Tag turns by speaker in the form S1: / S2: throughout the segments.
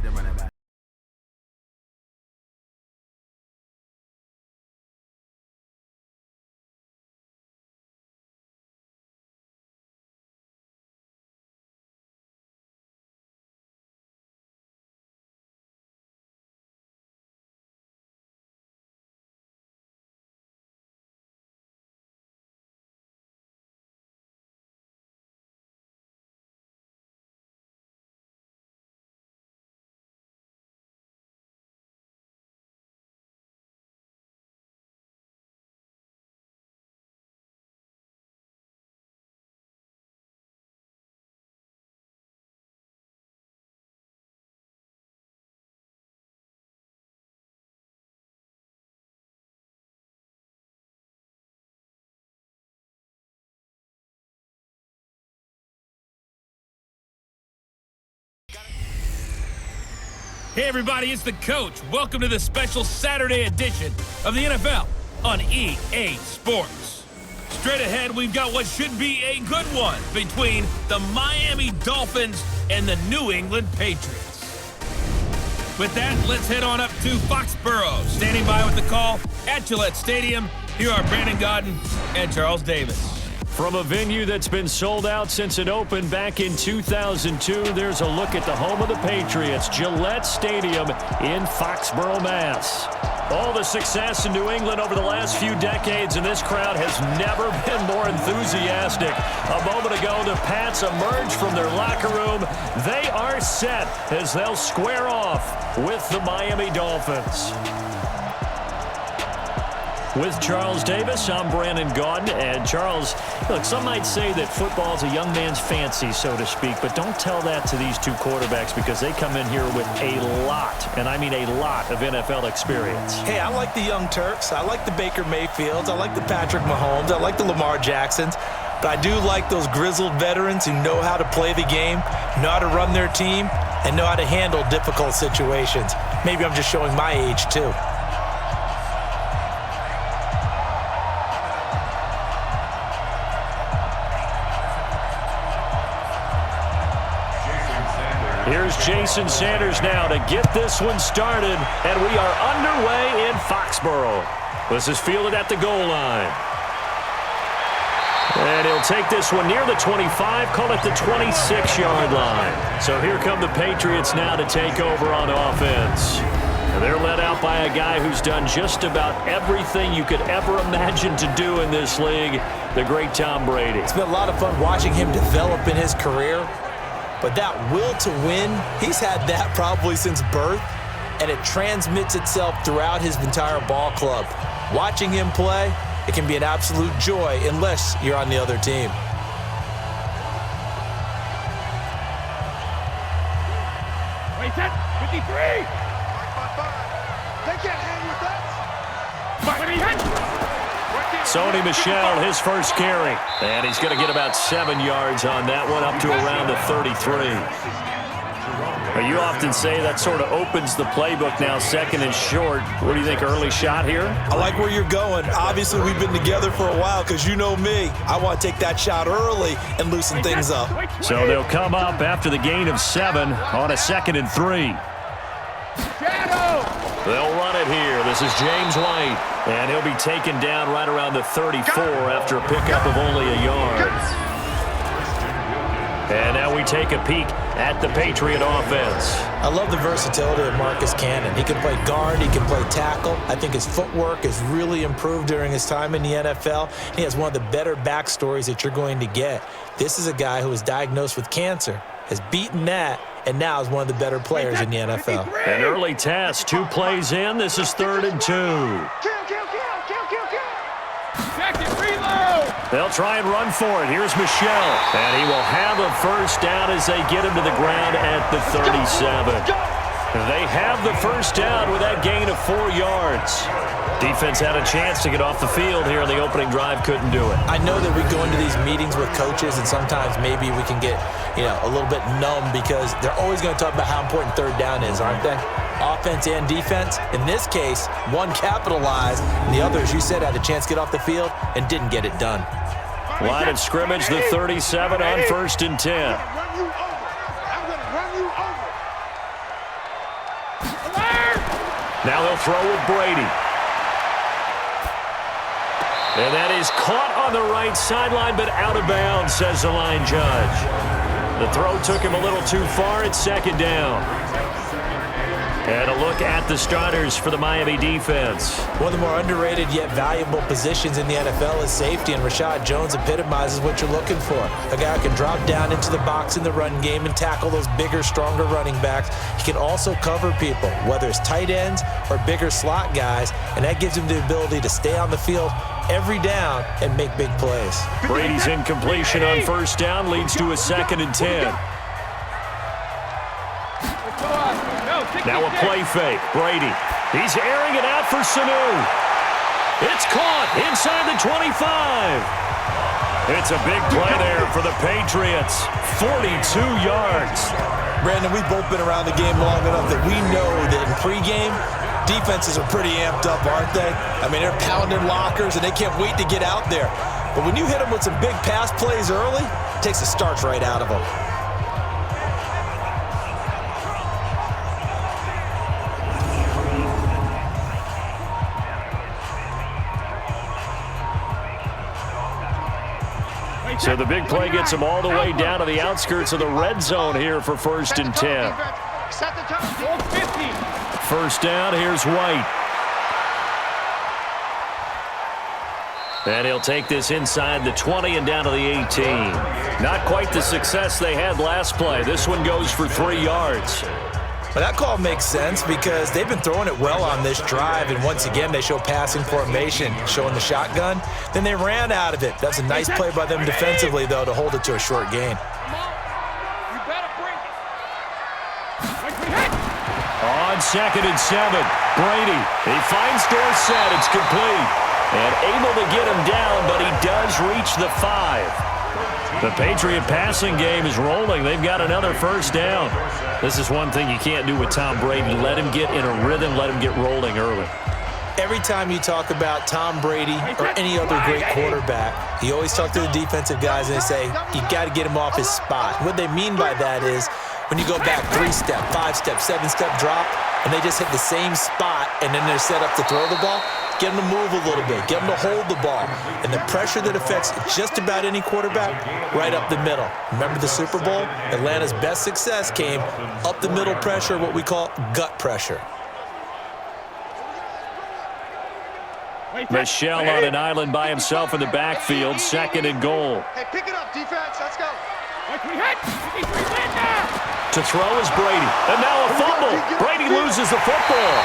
S1: see them running back.
S2: Hey everybody, it's the coach. Welcome to the special Saturday edition of the NFL on EA Sports. Straight ahead, we've got what should be a good one between the Miami Dolphins and the New England Patriots. With that, let's head on up to Foxborough. Standing by with the call at Gillette Stadium, here are Brandon Gaudin and Charles Davis.
S3: From a venue that's been sold out since it opened back in 2002, there's a look at the home of the Patriots, Gillette Stadium in Foxborough, Mass. All the success in New England over the last few decades, and this crowd has never been more enthusiastic. A moment ago, the Pats emerged from their locker room. They are set as they'll square off with the Miami Dolphins. With Charles Davis, I'm Brandon Gaudin. And Charles, look, some might say that football is a young man's fancy, so to speak, but don't tell that to these two quarterbacks because they come in here with a lot, and I mean a lot, of NFL experience.
S4: Hey, I like the young Turks. I like the Baker Mayfields. I like the Patrick Mahomes. I like the Lamar Jacksons. But I do like those grizzled veterans who know how to play the game, know how to run their team, and know how to handle difficult situations. Maybe I'm just showing my age, too.
S3: Here's Jason Sanders now to get this one started, and we are underway in Foxborough. This is fielded at the goal line. And he'll take this one near the 25, call it the 26-yard line. So here come the Patriots now to take over on offense. And they're led out by a guy who's done just about everything you could ever imagine to do in this league, the great Tom Brady.
S4: It's been a lot of fun watching him develop in his career. But that will to win, he's had that probably since birth, and it transmits itself throughout his entire ball club. Watching him play, it can be an absolute joy unless you're on the other team.
S5: Wait, 53! They can't hang with that!
S3: Sony Michel, his first carry. And he's going to get about 7 yards on that one, up to around the 33. You often say that sort of opens the playbook now, second and short. What do you think, early shot here?
S4: I like where you're going. Obviously, we've been together for a while because you know me. I want to take that shot early and loosen things up.
S3: So they'll come up after the gain of 7 on a 2nd and 3. They'll run it here. This is James White. And he'll be taken down right around the 34 after a pickup of only a yard. And now we take a peek at the Patriot offense.
S4: I love the versatility of Marcus Cannon. He can play guard, he can play tackle. I think his footwork has really improved during his time in the NFL. He has one of the better backstories that you're going to get. This is a guy who was diagnosed with cancer, has beaten that, and now is one of the better players in the NFL.
S3: An early test, 2 plays in. This is 3rd and 2. They'll try and run for it. Here's Michel. And he will have a first down as they get him to the ground at the 37. They have the first down with that gain of 4 yards. Defense had a chance to get off the field here in the opening drive, couldn't do it.
S4: I know that we go into these meetings with coaches, and sometimes maybe we can get, a little bit numb because they're always going to talk about how important 3rd down is, aren't they? Offense and defense. In this case, one capitalized, and the other, as you said, had a chance to get off the field and didn't get it done.
S3: Line of scrimmage, the 37 on 1st and 10. Now they'll throw with Brady. And that is caught on the right sideline, but out of bounds, says the line judge. The throw took him a little too far. It's second down. And a look at the starters for the Miami defense.
S4: One of the more underrated yet valuable positions in the NFL is safety, and Rashad Jones epitomizes what you're looking for. A guy who can drop down into the box in the run game and tackle those bigger, stronger running backs. He can also cover people, whether it's tight ends or bigger slot guys, and that gives him the ability to stay on the field every down and make big plays.
S3: Brady's incompletion on first down leads to a 2nd and 10. Now a play fake. Brady. He's airing it out for Sanu. It's caught inside the 25. It's a big play there for the Patriots. 42 yards.
S1: Brandon, we've both been around the game long enough that we know that in pregame, defenses are pretty amped up, aren't they? I mean, they're pounding lockers, and they can't wait to get out there. But when you hit them with some big pass plays early, it takes the starch right out of them.
S3: So the big play gets them all the way down to the outskirts of the red zone here for 1st and 10. First down, here's White. And he'll take this inside the 20 and down to the 18. Not quite the success they had last play. This one goes for 3 yards.
S4: Well, that call makes sense because they've been throwing it well on this drive, and once again they show passing formation, showing the shotgun. Then they ran out of it. That's a nice play by them defensively, though, to hold it to a short gain.
S3: On 2nd and 7, Brady. He finds Dorsett. It's complete. And able to get him down, but he does reach the 5. The Patriot passing game is rolling. They've got another first down. This is one thing you can't do with Tom Brady. Let him get in a rhythm. Let him get rolling early.
S4: Every time you talk about Tom Brady or any other great quarterback, you always talk to the defensive guys and they say, you got to get him off his spot. What they mean by that is when you go back 3-step, 5-step, 7-step drop, and they just hit the same spot and then they're set up to throw the ball, get them to move a little bit, get them to hold the ball. And the pressure that affects just about any quarterback, right up the middle. Remember the Super Bowl? Atlanta's best success came up the middle pressure, what we call gut pressure.
S3: Michelle on an island by himself in the backfield, 2nd and goal.
S5: Hey, pick it up, defense. Let's go.
S3: To throw is Brady. And now a fumble. Brady loses the football.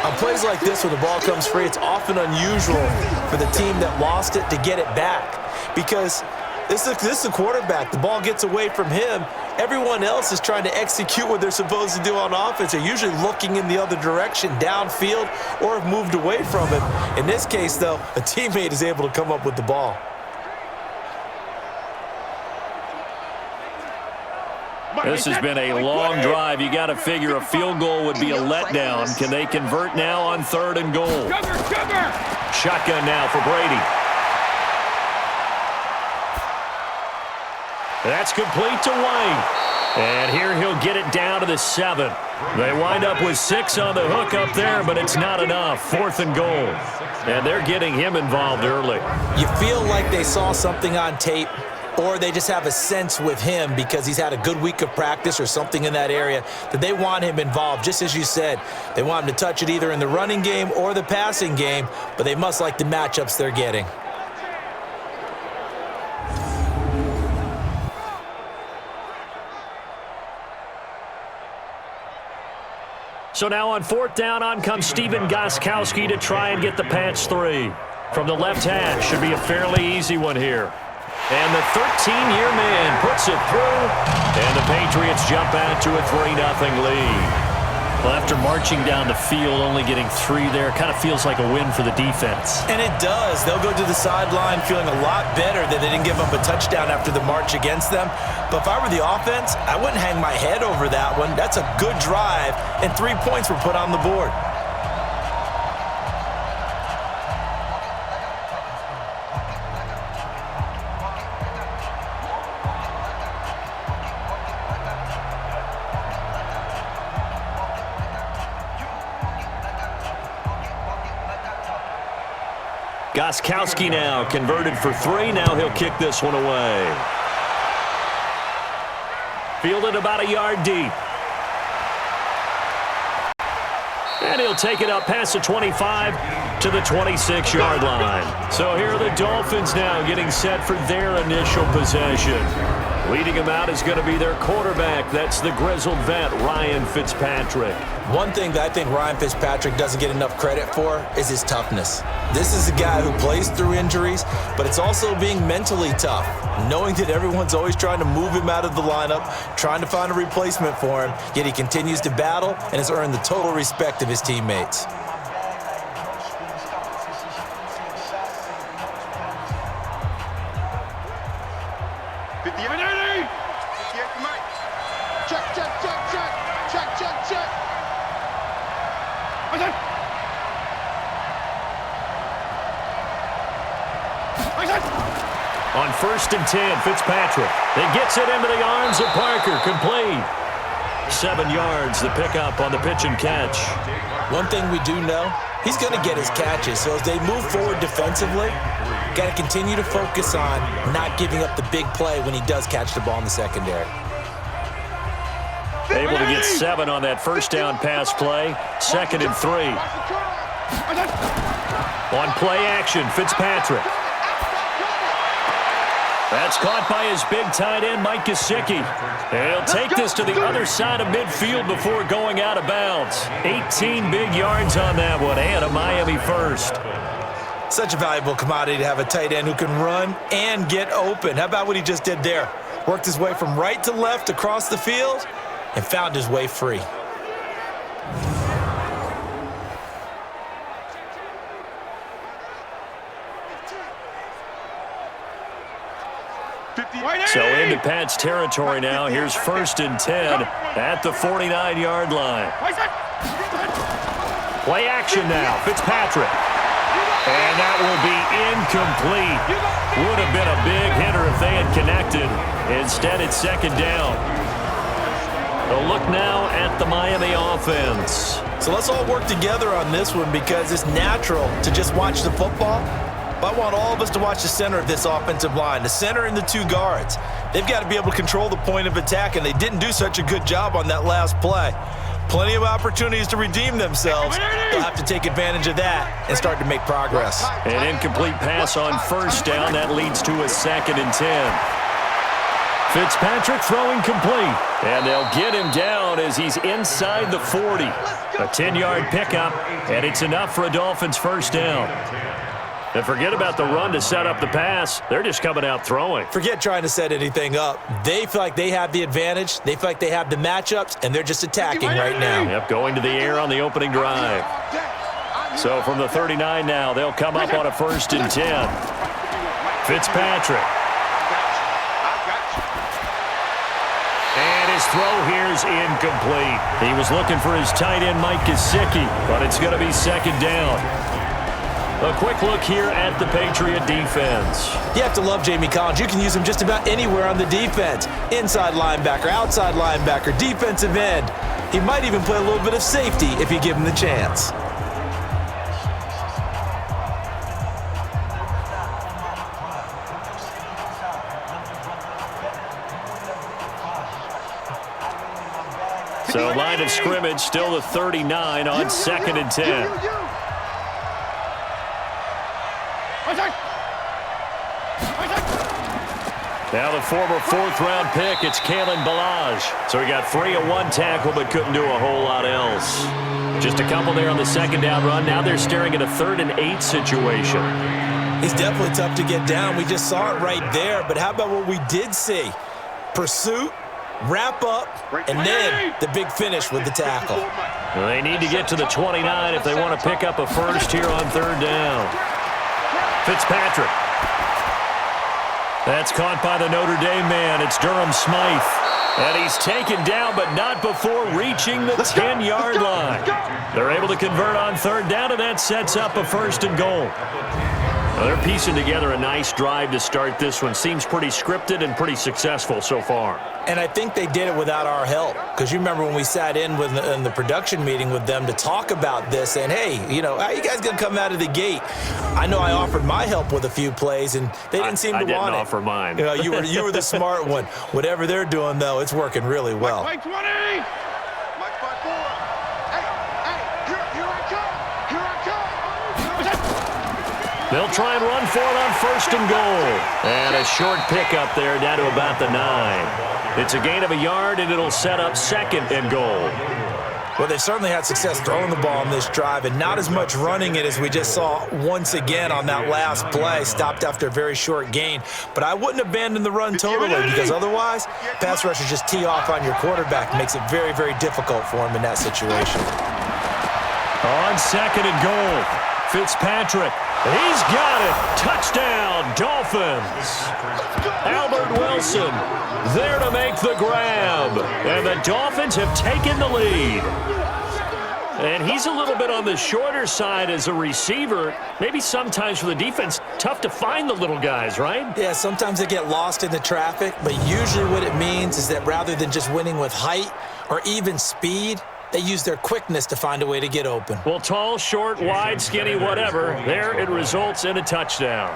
S4: On plays like this where the ball comes free, it's often unusual for the team that lost it to get it back because this is the quarterback. The ball gets away from him. Everyone else is trying to execute what they're supposed to do on offense. They're usually looking in the other direction, downfield, or have moved away from him. In this case, though, a teammate is able to come up with the ball.
S3: This has been a long drive. You got to figure a field goal would be a letdown. Can they convert now on 3rd and goal? Shotgun now for Brady. That's complete to White. And here he'll get it down to the 7. They wind up with 6 on the hook up there, but it's not enough. 4th and goal. And they're getting him involved early.
S4: You feel like they saw something on tape, or they just have a sense with him because he's had a good week of practice or something in that area that they want him involved. Just as you said, they want him to touch it either in the running game or the passing game, but they must like the matchups they're getting.
S3: So now on 4th down, on comes Steven Gostkowski to try and get the Pats 3. From the left hash, should be a fairly easy one here. And the 13-year man puts it through, and the Patriots jump out to a 3-0 lead. Well, after marching down the field, only getting 3 there, kind of feels like a win for the defense.
S4: And it does. They'll go to the sideline feeling a lot better that they didn't give up a touchdown after the march against them. But if I were the offense, I wouldn't hang my head over that one. That's a good drive, and 3 points were put on the board.
S3: Gostkowski now converted for 3. Now he'll kick this one away. Fielded about a yard deep. And he'll take it up past the 25 to the 26-yard line. So here are the Dolphins now getting set for their initial possession. Leading them out is going to be their quarterback. That's the grizzled vet, Ryan Fitzpatrick.
S4: One thing that I think Ryan Fitzpatrick doesn't get enough credit for is his toughness. This is a guy who plays through injuries, but it's also being mentally tough, knowing that everyone's always trying to move him out of the lineup, trying to find a replacement for him, yet he continues to battle and has earned the total respect of his teammates.
S3: On 1st and 10, Fitzpatrick. He gets it into the arms of Parker. Complete. 7 yards, the pickup on the pitch and catch.
S4: One thing we do know, he's going to get his catches. So as they move forward defensively, got to continue to focus on not giving up the big play when he does catch the ball in the secondary.
S3: Able to get 7 on that first down pass play. 2nd and 3. On play action, Fitzpatrick. That's caught by his big tight end, Mike Gesicki. He'll take this to the other side of midfield before going out of bounds. 18 big yards on that one, and a Miami first.
S4: Such a valuable commodity to have a tight end who can run and get open. How about what he just did there? Worked his way from right to left across the field and found his way free.
S3: So into Pat's territory now. Here's 1st and 10 at the 49-yard line. Play action now. Fitzpatrick. And that will be incomplete. Would have been a big hitter if they had connected. Instead, it's 2nd down. A look now at the Miami offense.
S4: So let's all work together on this one because it's natural to just watch the football. But I want all of us to watch the center of this offensive line, the center and the 2 guards. They've got to be able to control the point of attack, and they didn't do such a good job on that last play. Plenty of opportunities to redeem themselves. They'll have to take advantage of that and start to make progress.
S3: An incomplete pass on 1st down. That leads to a 2nd and 10. Fitzpatrick throwing complete. And they'll get him down as he's inside the 40. A 10-yard pickup, and it's enough for a Dolphins first down. And forget about the run to set up the pass. They're just coming out throwing.
S4: Forget trying to set anything up. They feel like they have the advantage. They feel like they have the matchups, and they're just attacking right now.
S3: Yep, going to the air on the opening drive. So from the 39 now, they'll come up on a 1st and 10. Fitzpatrick. And his throw here's incomplete. He was looking for his tight end, Mike Gesicki, but it's going to be 2nd down. A quick look here at the Patriot defense.
S4: You have to love Jamie Collins. You can use him just about anywhere on the defense. Inside linebacker, outside linebacker, defensive end. He might even play a little bit of safety if you give him the chance.
S3: So line of scrimmage, still the 39 on 2nd and 10. Now the former 4th-round pick, it's Kalen Ballage. So he got 3 on 1 tackle, but couldn't do a whole lot else. Just a couple there on the 2nd down run. Now they're staring at a 3rd and 8 situation.
S4: He's definitely tough to get down. We just saw it right there. But how about what we did see? Pursuit, wrap up, and then the big finish with the tackle.
S3: Well, they need to get to the 29 if they want to pick up a first here on 3rd down. Fitzpatrick. That's caught by the Notre Dame man. It's Durham Smythe. And he's taken down, but not before reaching the 10-yard line. They're able to convert on 3rd down, and that sets up a 1st and goal. Well, they're piecing together a nice drive to start this one. Seems pretty scripted and pretty successful so far.
S4: And I think they did it without our help. Because you remember when we sat in the production meeting with them to talk about this, and hey, how you guys going to come out of the gate? I know I offered my help with a few plays, and they didn't seem to want it.
S3: I didn't offer mine.
S4: You were the smart one. Whatever they're doing, though, it's working really well.
S5: Mike 20! Mike 5-4. Hey, here I come!
S3: They'll try and run for it on 1st and goal. And a short pickup there down to about the 9. It's a gain of a yard, and it'll set up 2nd and goal.
S4: Well, they certainly had success throwing the ball on this drive, and not as much running it as we just saw once again on that last play. Stopped after a very short gain. But I wouldn't abandon the run totally, because otherwise, pass rushers just tee off on your quarterback. Makes it very, very difficult for him in that situation.
S3: On 2nd and goal, Fitzpatrick. He's got it. Touchdown, Dolphins. Albert Wilson there to make the grab. And the Dolphins have taken the lead. And he's a little bit on the shorter side as a receiver. Maybe sometimes for the defense, tough to find the little guys, right?
S4: Yeah, sometimes they get lost in the traffic, but usually what it means is that rather than just winning with height or even speed, they use their quickness to find a way to get open.
S3: Well, tall, short, wide, skinny, whatever, there it results in a touchdown.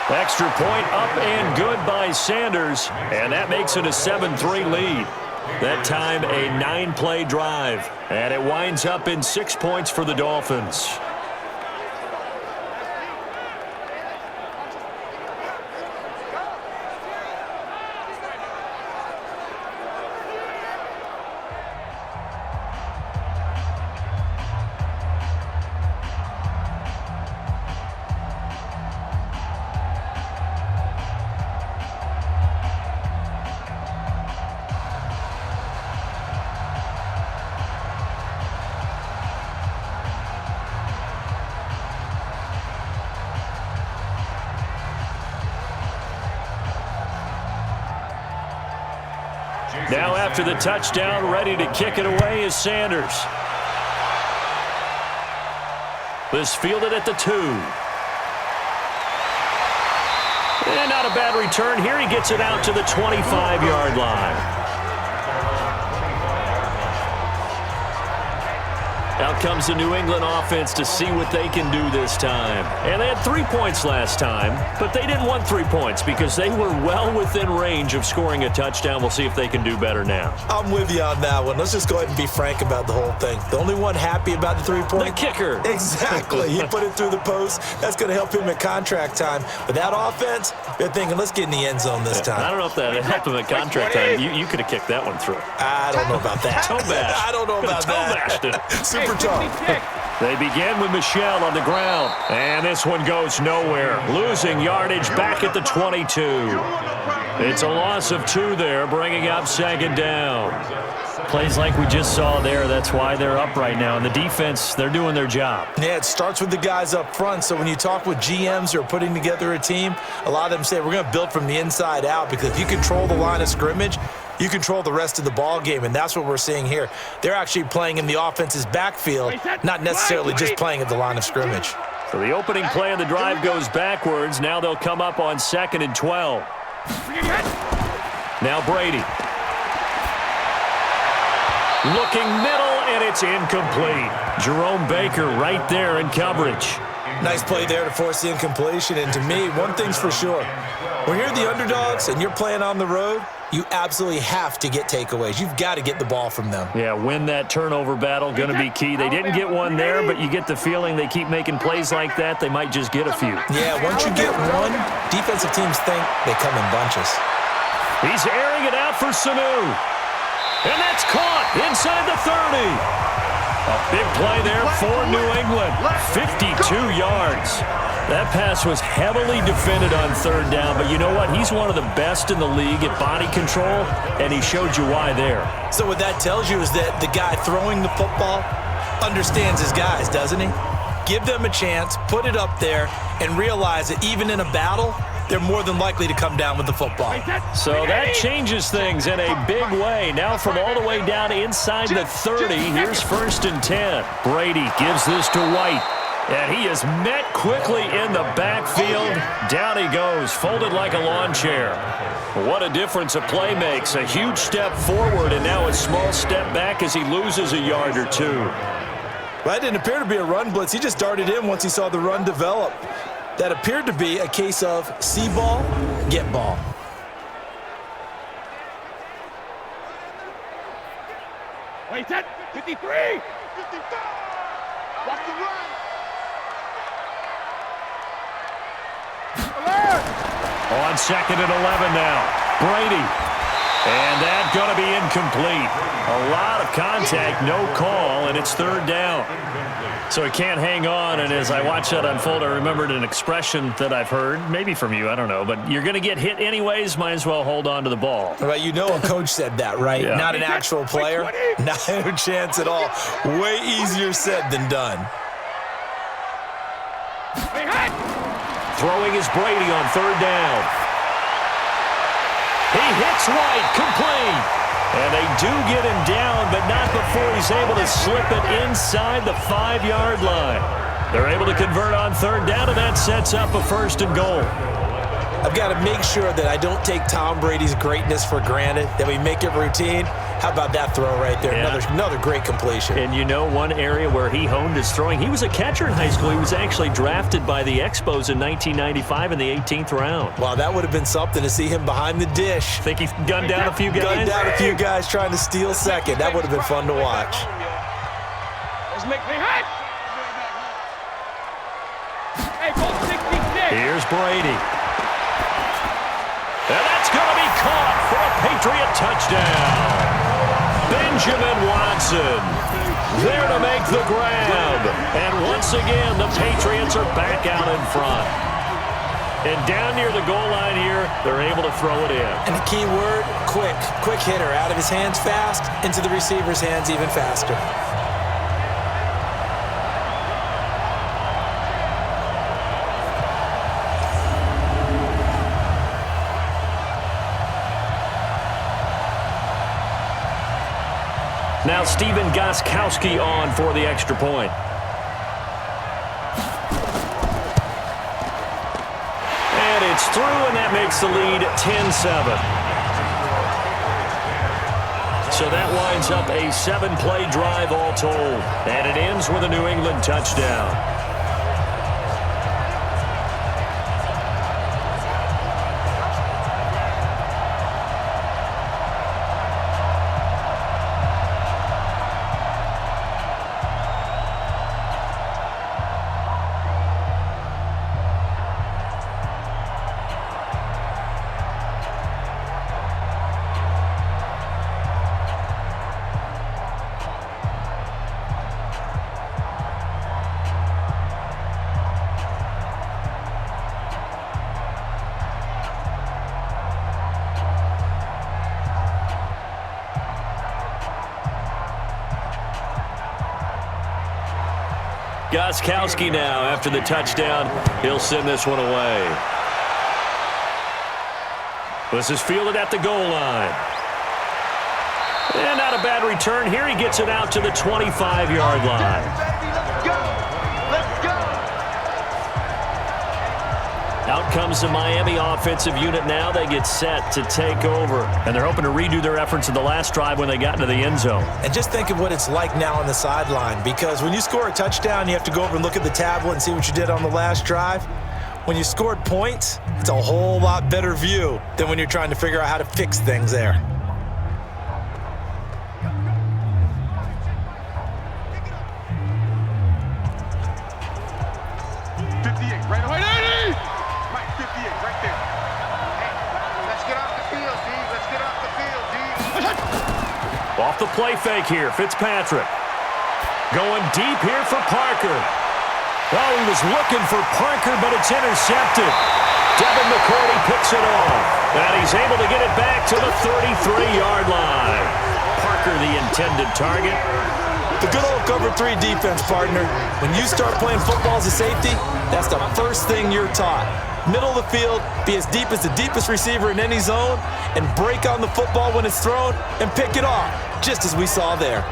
S3: Extra point up and good by Sanders, and that makes it a 7-3 lead. That time a 9-play drive, and it winds up in 6 points for the Dolphins. Now after the touchdown, ready to kick it away is Sanders. This fielded at the 2. And not a bad return here. He gets it out to the 25-yard line. Out comes the New England offense to see what they can do this time. And they had 3 points last time, but they didn't want 3 points because they were well within range of scoring a touchdown. We'll see if they can do better now.
S4: I'm with you on that one. Let's just go ahead and be frank about the whole thing. The only one happy about the 3-point?
S3: The kicker.
S4: Exactly. He put it through the post. That's going to help him at contract time. But that offense, they're thinking, let's get in the end zone this time.
S3: I don't know if that helped him at contract time. You could have kicked that one through.
S4: I don't know about that.
S3: Toe bash.
S4: I don't know about that. Super tough.
S3: They begin with Michel on the ground. And this one goes nowhere. Losing yardage back at the 22. It's a loss of 2 there, bringing up 2nd down. Plays like we just saw there, that's why they're up right now. And the defense, they're doing their job.
S4: Yeah, it starts with the guys up front. So when you talk with GMs who are putting together a team, a lot of them say we're going to build from the inside out, because if you control the line of scrimmage, you control the rest of the ball game, and that's what we're seeing here. They're actually playing in the offense's backfield, not necessarily just playing at the line of scrimmage.
S3: So the opening play of the drive goes backwards. Now they'll come up on 2nd and 12. Now Brady. Looking middle, and it's incomplete. Jerome Baker right there in coverage.
S4: Nice play there to force the incompletion. And to me, one thing's for sure. When you're the underdogs and you're playing on the road, you absolutely have to get takeaways. You've got to get the ball from them.
S3: Yeah, win that turnover battle, going to be key. They didn't get one there, but you get the feeling they keep making plays like that, they might just get a few.
S4: Yeah, once you get one, defensive teams think they come in bunches.
S3: He's airing it out for Sanu. And that's caught inside the 30. A big play there for New England. 52 yards. That pass was heavily defended on 3rd down, but you know what? He's one of the best in the league at body control, and he showed you why there.
S4: So what that tells you is that the guy throwing the football understands his guys, doesn't he? Give them a chance, put it up there, and realize that even in a battle,
S1: they're more than likely to come down with the football.
S3: So that changes things in a big way. Now from all the way down inside the 30, here's 1st and 10. Brady gives this to White. And he is met quickly in the backfield. Down he goes, folded like a lawn chair. What a difference a play makes. A huge step forward and now a small step back as he loses a yard or two.
S1: Well, that didn't appear to be a run blitz. He just darted in once he saw the run develop. That appeared to be a case of see ball, get ball.
S5: Wait, set, 53! 55! Watch the run!
S3: On 2nd and 11 now. Brady. And that's going to be incomplete. A lot of contact, no call, and it's 3rd down. So he can't hang on, and as I watch that unfold, I remembered an expression that I've heard, maybe from you, I don't know, but you're going to get hit anyways, might as well hold on to the ball.
S1: Well, you know a coach said that, right?
S3: Yeah.
S1: Not an actual player. Not a chance at all. Way easier said than done.
S3: Throwing is Brady on 3rd down. He hits White, complete. And they do get him down, but not before he's able to slip it inside the 5-yard line. They're able to convert on 3rd down, and that sets up a 1st and goal.
S1: I've got to make sure that I don't take Tom Brady's greatness for granted, that we make it routine. How about that throw right there?
S3: Yeah.
S1: Another great completion.
S3: And you know one area where he honed his throwing? He was a catcher in high school. He was actually drafted by the Expos in 1995 in the 18th round.
S1: Wow, that would have been something to see him behind the dish.
S3: Think he gunned down a few guys?
S1: Gunned down a few guys trying to steal second. That would have been fun to watch.
S5: Let's make me hot! Hey, both 66!
S3: Here's Brady. And that's going to be caught for a Patriot touchdown. Benjamin Watson there to make the grab. And once again, the Patriots are back out in front. And down near the goal line here, they're able to throw it in.
S1: And the key word, quick. Quick hitter. Out of his hands fast, into the receiver's hands even faster.
S3: Now Steven Gostkowski on for the extra point. And it's through, and that makes the lead 10-7. So that winds up a 7-play drive all told. And it ends with a New England touchdown. Gostkowski now, after the touchdown, he'll send this one away. This is fielded at the goal line. And not a bad return here. He gets it out to the 25-yard line.
S5: Let's go! Let's go!
S3: Out comes the Miami offensive unit now. They get set to take over. And they're hoping to redo their efforts in the last drive when they got into the end zone.
S1: And just think of what it's like now on the sideline, because when you score a touchdown, you have to go over and look at the tablet and see what you did on the last drive. When you scored points, it's a whole lot better view than when you're trying to figure out how to fix things there.
S3: Off the play fake here, Fitzpatrick. Going deep here for Parker. Oh, he was looking for Parker, but it's intercepted. Devin McCourty picks it off. And he's able to get it back to the 33-yard line. Parker, the intended target.
S1: The good old cover 3 defense, partner. When you start playing football as a safety, that's the first thing you're taught.
S4: middle of the field, be as deep as the deepest receiver in any zone, and break on the football when it's thrown and pick it off, just as we saw there.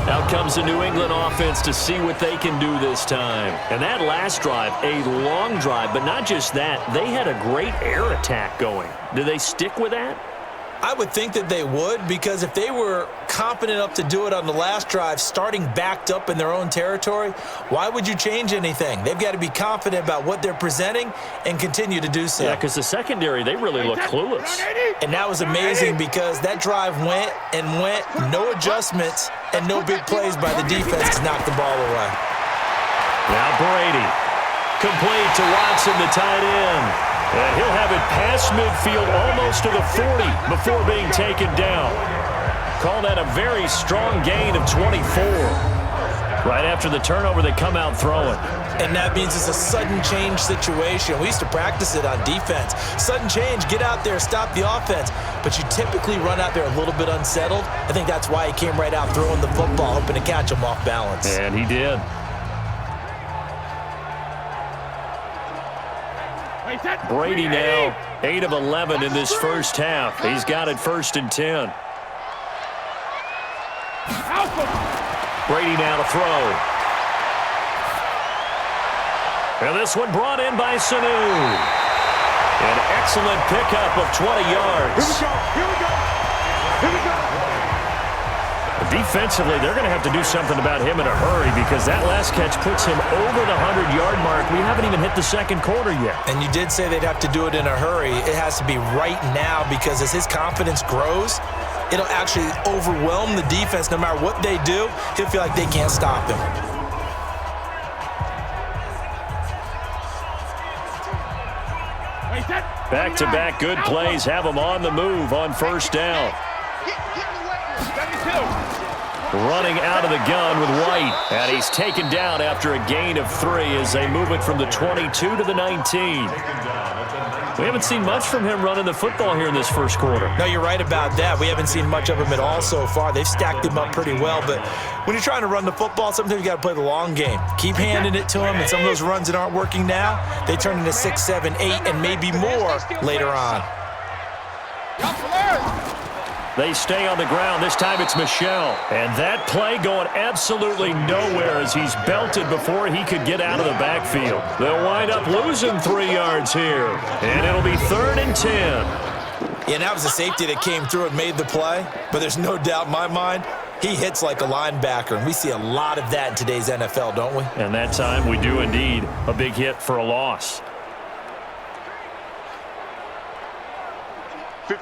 S3: Out comes the New England offense to see what they can do this time. And that last drive, a long drive, but not just that. They had a great air attack going. Do they stick with that?
S4: I would think that they would, because if they were confident enough to do it on the last drive, starting backed up in their own territory, why would you change anything? They've got to be confident about what they're presenting and continue to do so.
S3: Yeah, because the secondary, they really look clueless.
S4: And that was amazing because that drive went and went, no adjustments and no big plays by the defense to knock the ball away.
S3: Now Brady, complete to Watson, the tight end. And he'll have it past midfield almost to the 40 before being taken down. Call that a very strong gain of 24. Right after the turnover, they come out throwing.
S4: And that means it's a sudden change situation. We used to practice it on defense. Sudden change, get out there, stop the offense. But you typically run out there a little bit unsettled. I think that's why he came right out throwing the football, hoping to catch him off balance.
S3: And he did. Brady now 8 of 11 in this first half. He's got it 1st and 10. Brady now to throw. And this one brought in by Sanu. An excellent pickup of 20 yards.
S5: Here we go.
S3: Defensively, they're going to have to do something about him in a hurry because that last catch puts him over the 100-yard mark. We haven't even hit the second quarter yet.
S4: And you did say they'd have to do it in a hurry. It has to be right now because as his confidence grows, it'll actually overwhelm the defense. No matter what they do, he'll feel like they can't stop him.
S3: Back-to-back good plays have him on the move on first down. Running out of the gun with White. And he's taken down after a gain of 3 as they move it from the 22 to the 19. We haven't seen much from him running the football here in this first quarter.
S4: No, you're right about that. We haven't seen much of him at all so far. They've stacked him up pretty well. But when you're trying to run the football, sometimes you got to play the long game. Keep handing it to him, and some of those runs that aren't working now, they turn into 6, 7, 8, and maybe more later on.
S3: They stay on the ground. This time it's Michel. And that play going absolutely nowhere as he's belted before he could get out of the backfield. They'll wind up losing 3 yards here. And it'll be 3rd and 10.
S4: Yeah, that was a safety that came through and made the play. But there's no doubt in my mind, he hits like a linebacker. And we see a lot of that in today's NFL, don't we?
S3: And that time we do indeed. A big hit for a loss.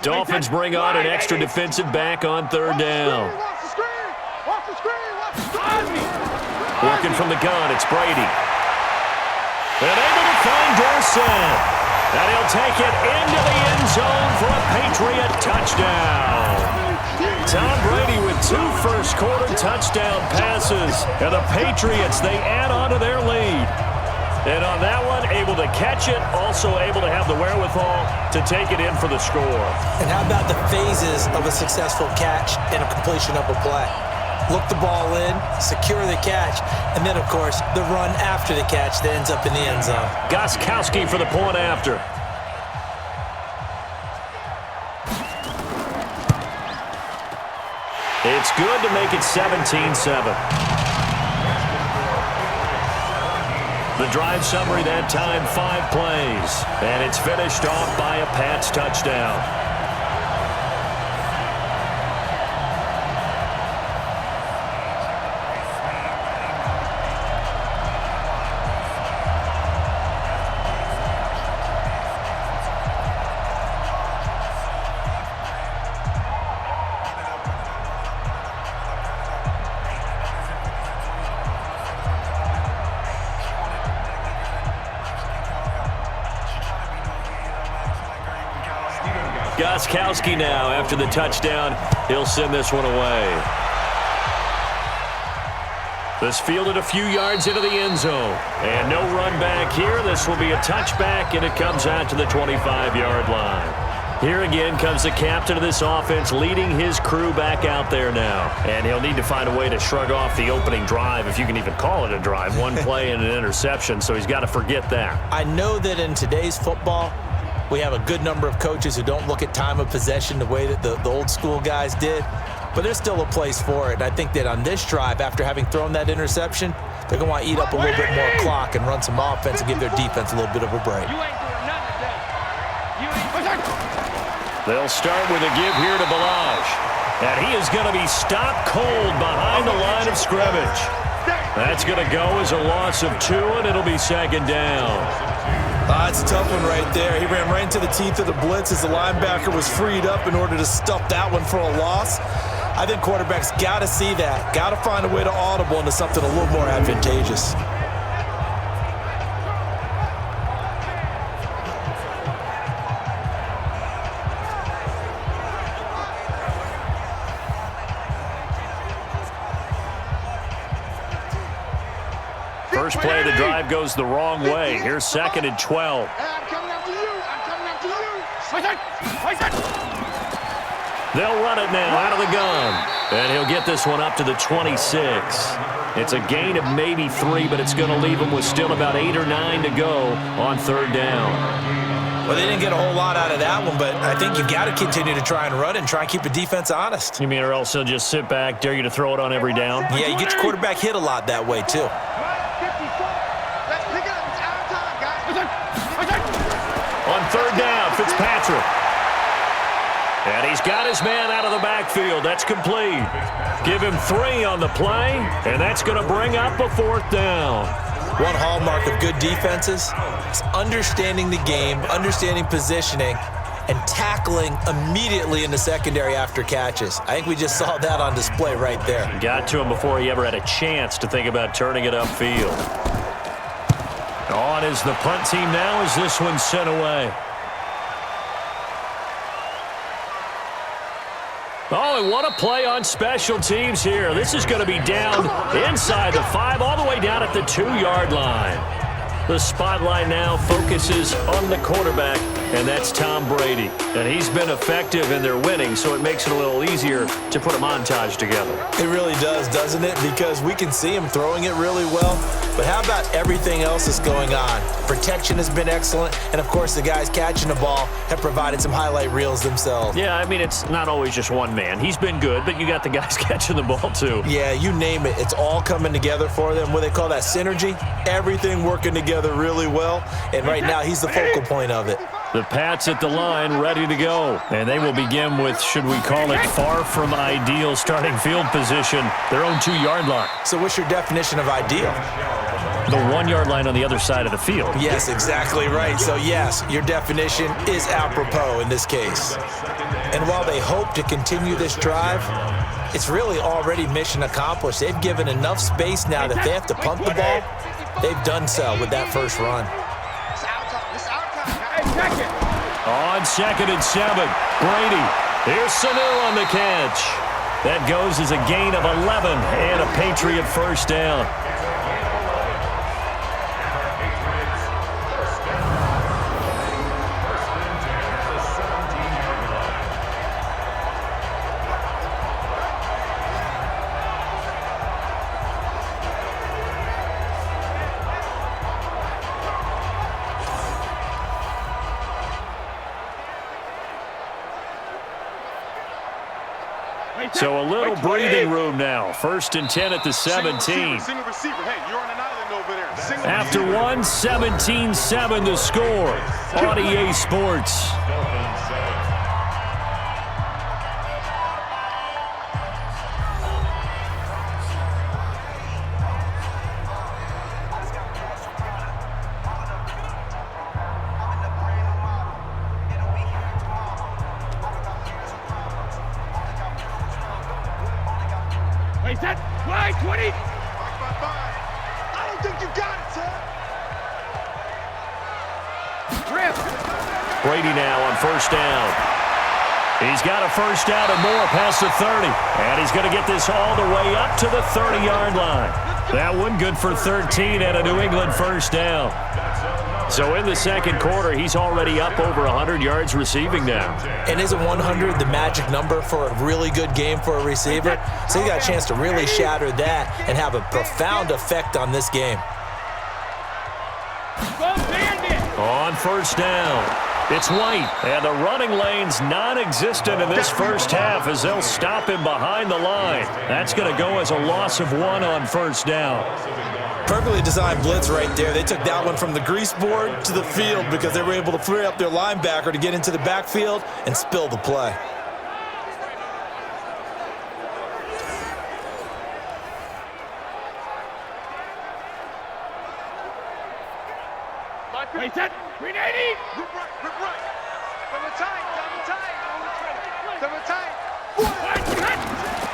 S3: Dolphins bring on an extra defensive back on 3rd down. Working from the gun, it's Brady. And able to find Dorsett. And he'll take it into the end zone for a Patriot touchdown. Tom Brady with 2 first-quarter touchdown passes. And the Patriots, they add on to their lead. And on that one, able to catch it, also able to have the wherewithal to take it in for the score.
S4: And how about the phases of a successful catch and a completion of a play? Look the ball in, secure the catch, and then, of course, the run after the catch that ends up in the end zone.
S3: Gostkowski for the point after. It's good to make it 17-7. The drive summary that time, 5 plays. And it's finished off by a Pats touchdown. Gostkowski now after the touchdown. He'll send this one away. This fielded a few yards into the end zone. And no run back here. This will be a touchback, and it comes out to the 25-yard line. Here again comes the captain of this offense leading his crew back out there now. And he'll need to find a way to shrug off the opening drive, if you can even call it a drive. One play and an interception, so he's got to forget that.
S4: I know that in today's football, we have a good number of coaches who don't look at time of possession the way that the old school guys did. But there's still a place for it. And I think that on this drive, after having thrown that interception, they're going to want to eat up a little bit more clock and run some offense and give their defense a little bit of a break.
S3: They'll start with a give here to Balaj. And he is going to be stopped cold behind the line of scrimmage. That's going to go as a loss of 2, and it'll be second down.
S1: It's a tough one right there. He ran right into the teeth of the blitz as the linebacker was freed up in order to stuff that one for a loss. I think quarterbacks got to see that. Got to find a way to audible into something a little more advantageous.
S3: First play of the drive goes the wrong way. Here's 2nd and 12.
S5: I'm coming after you.
S3: They'll run it now out of the gun. And he'll get this one up to the 26. It's a gain of maybe 3, but it's going to leave him with still about 8 or 9 to go on 3rd down.
S4: Well, they didn't get a whole lot out of that one, but I think you've got to continue to try and run and try and keep the defense honest.
S3: You mean or else he'll just sit back, dare you to throw it on every down?
S4: Yeah, you get your quarterback hit a lot that way, too.
S3: On 3rd down, Fitzpatrick. And he's got his man out of the backfield. That's complete. Give him 3 on the play, and that's going to bring up a 4th down.
S4: One hallmark of good defenses is understanding the game, understanding positioning, and tackling immediately in the secondary after catches. I think we just saw that on display right there.
S3: Got to him before he ever had a chance to think about turning it upfield. On is the punt team now as this one's sent away. Oh, and what a play on special teams here. This is going to be down inside the 5, all the way down at the 2-yard line. The spotlight now focuses on the quarterback, and that's Tom Brady. And he's been effective in their winning, so it makes it a little easier to put a montage together.
S1: It really does, doesn't it? Because we can see him throwing it really well. But how about everything else that's going on? Protection has been excellent, and of course the guys catching the ball have provided some highlight reels themselves.
S3: Yeah, I mean, it's not always just one man. He's been good, but you got the guys catching the ball too.
S1: Yeah, you name it. It's all coming together for them. What they call that synergy. Everything working together really well, and right now he's the focal point of it.
S3: The Pats at the line, ready to go. And they will begin with, should we call it, far from ideal starting field position, their own 2-yard line.
S1: So what's your definition of ideal?
S3: The 1-yard line on the other side of the field.
S1: Yes, exactly right. So yes, your definition is apropos in this case. And while they hope to continue this drive, it's really already mission accomplished. They've given enough space now that they have to punt the ball. They've done so with that first run.
S3: On 2nd and 7, Brady. Here's Sanu on the catch. That goes as a gain of 11 and a Patriot first down. So a little breathing room now. 1st and 10 at the 17. After 1, 17-7 the score on EA Sports.
S5: Wait, 20. I don't think you got it, sir.
S3: Brady now on 1st down. He's got a first down and more past the 30. And he's going to get this all the way up to the 30-yard line. That one good for 13 and a New England first down. So in the second quarter, he's already up over 100 yards receiving now.
S4: And isn't 100 the magic number for a really good game for a receiver? So he got a chance to really shatter that and have a profound effect on this game.
S3: On first down, it's White, and the running lane's non-existent in this first half as they'll stop him behind the line. That's going to go as a loss of 1 on first down.
S1: Perfectly designed blitz right there. They took that one from the grease board to the field because they were able to free up their linebacker to get into the backfield and spill the play.
S5: Wait, that 380. Rip right. Double tight.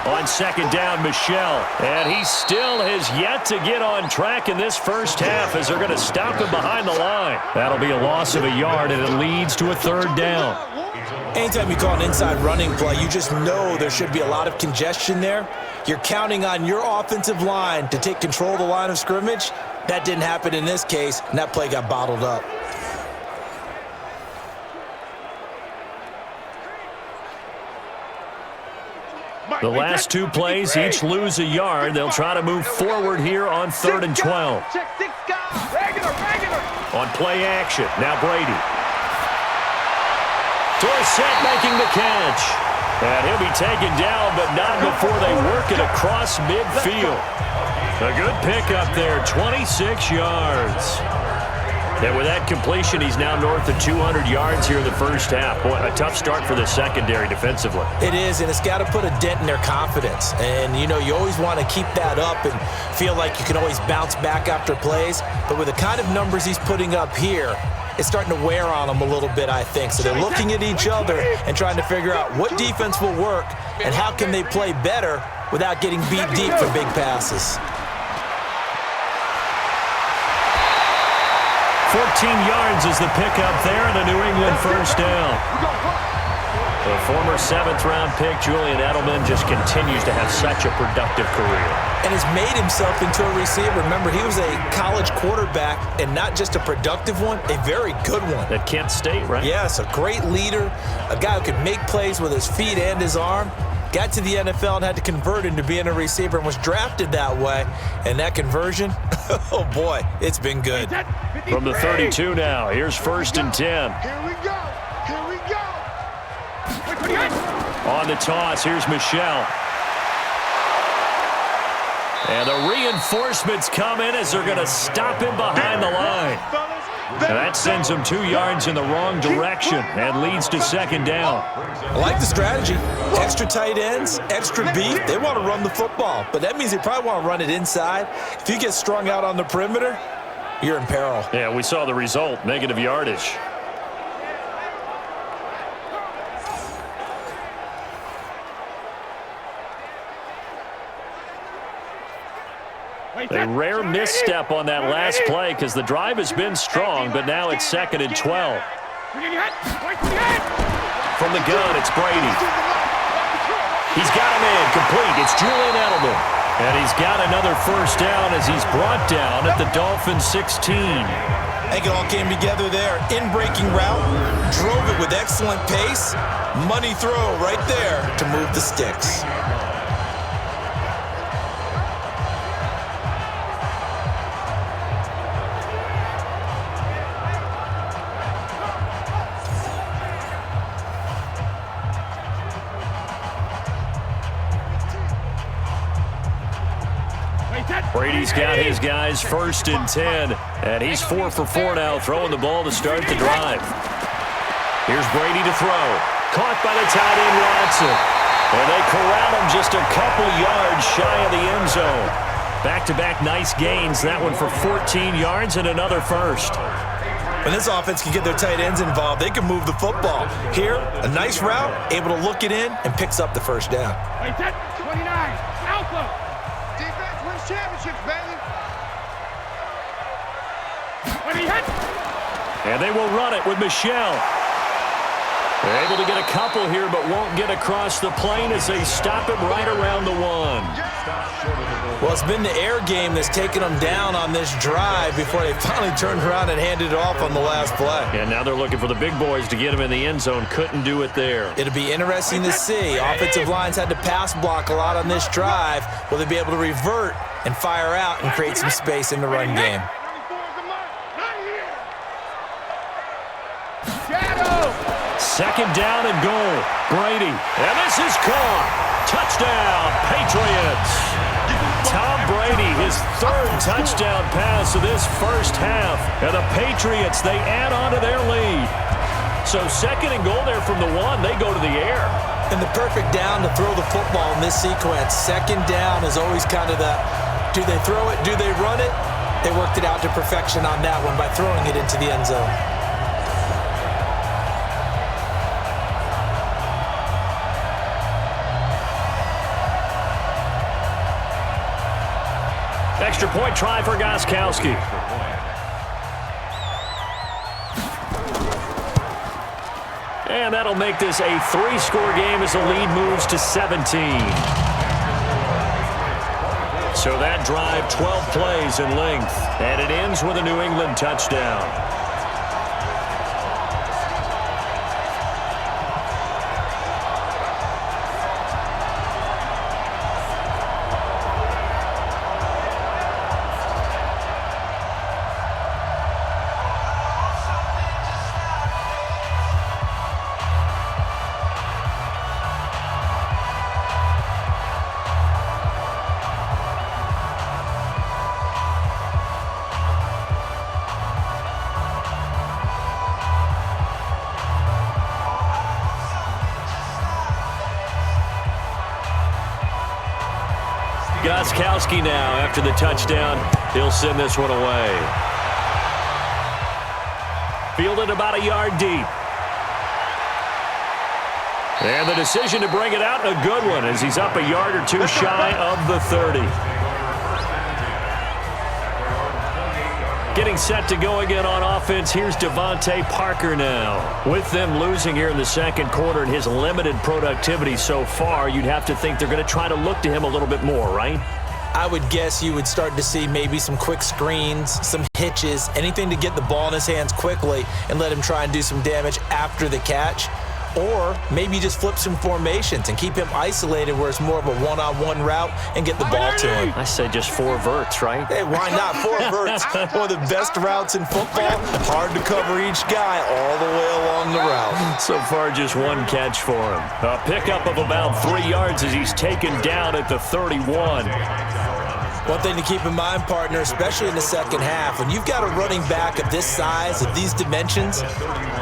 S3: On second down, Michelle. And he still has yet to get on track in this first half as they're going to stop him behind the line. That'll be a loss of a yard, and it leads to a third down.
S1: Anytime you call an inside running play, you just know there should be a lot of congestion there. You're counting on your offensive line to take control of the line of scrimmage. That didn't happen in this case, and that play got bottled up.
S3: The last 2 plays each lose a yard. They'll try to move forward here on 3rd and 12. On play action, now Brady. Dorsett making the catch. And he'll be taken down, but not before they work it across midfield. A good pickup there, 26 yards. And with that completion, he's now north of 200 yards here in the first half. Boy, a tough start for the secondary defensively.
S4: It is, and it's got to put a dent in their confidence. And, you know, you always want to keep that up and feel like you can always bounce back after plays. But with the kind of numbers he's putting up here, it's starting to wear on them a little bit, I think. So they're looking at each other and trying to figure out what defense will work and how can they play better without getting beat deep for big passes.
S3: 14 yards is the pickup there, and a New England first down. The former 7th-round pick, Julian Edelman, just continues to have such a productive career.
S4: And has made himself into a receiver. Remember, he was a college quarterback, and not just a productive one, a very good one.
S3: At Kent State, right?
S4: Yes, a great leader, a guy who could make plays with his feet and his arm. Got to the NFL and had to convert into being a receiver and was drafted that way. And that conversion, oh boy, it's been good.
S3: From the 32 now, here's 1st and 10.
S5: Here we go.
S3: On the toss, here's Michelle. And the reinforcements come in as they're going to stop him behind the line. And that sends him 2 yards in the wrong direction and leads to 2nd down.
S1: I like the strategy. Extra tight ends, extra beef. They want to run the football, but that means they probably want to run it inside. If you get strung out on the perimeter, you're in peril.
S3: Yeah, we saw the result, negative yardage. A rare misstep on that last play because the drive has been strong, but now it's 2nd and 12. From the gun, it's Brady. He's got him in, complete. It's Julian Edelman. And he's got another first down as he's brought down at the Dolphins 16.
S1: I think it all came together there. In-breaking route, drove it with excellent pace. Money throw right there to move the sticks.
S3: Brady's got his guys 1st and 10, and he's 4 for 4 now, throwing the ball to start the drive. Here's Brady to throw. Caught by the tight end, Watson. And they corral him just a couple yards shy of the end zone. Back-to-back nice gains, that one for 14 yards and another first.
S1: When this offense can get their tight ends involved, they can move the football. Here, a nice route, able to look it in, and picks up the first down.
S5: 29, Alpha. Defense wins championships, baby.
S3: And they will run it with Michelle. They're able to get a couple here, but won't get across the plane as they stop him right around the 1.
S4: Well, it's been the air game that's taken them down on this drive before they finally turned around and handed it off on the last play.
S3: And now they're looking for the big boys to get him in the end zone. Couldn't do it there.
S4: It'll be interesting to see. Offensive lines had to pass block a lot on this drive. Will they be able to revert and fire out and create some space in the run game?
S3: Second down and goal. Brady. And this is caught. Touchdown, Patriots. Tom Brady, his 3rd touchdown pass of this first half. And the Patriots, they add on to their lead. So second and goal there from the 1. They go to the air.
S4: And the perfect down to throw the football in this sequence. Second down is always kind of the, do they throw it, do they run it? They worked it out to perfection on that one by throwing it into the end zone.
S3: Extra point try for Gostkowski. And that'll make this a 3-score game as the lead moves to 17. So that drive, 12 plays in length. And it ends with a New England touchdown. Gostkowski now after the touchdown. He'll send this one away. Fielded about a yard deep. And the decision to bring it out, a good one, as he's up a yard or 2 shy of the 30. Getting set to go again on offense. Here's Devontae Parker now. With them losing here in the second quarter and his limited productivity so far, you'd have to think they're going to try to look to him a little bit more, right?
S4: I would guess you would start to see maybe some quick screens, some hitches, anything to get the ball in his hands quickly and let him try and do some damage after the catch. Or maybe just flip some formations and keep him isolated where it's more of a one-on-one route and get the ball to him.
S3: I say just 4 verts, right?
S4: Hey, why not? 4 verts. One of the best routes in football. Hard to cover each guy all the way along the route.
S3: So far, just 1 catch for him. A pickup of about 3 yards as he's taken down at the 31.
S4: One thing to keep in mind, partner, especially in the second half, when you've got a running back of this size, of these dimensions,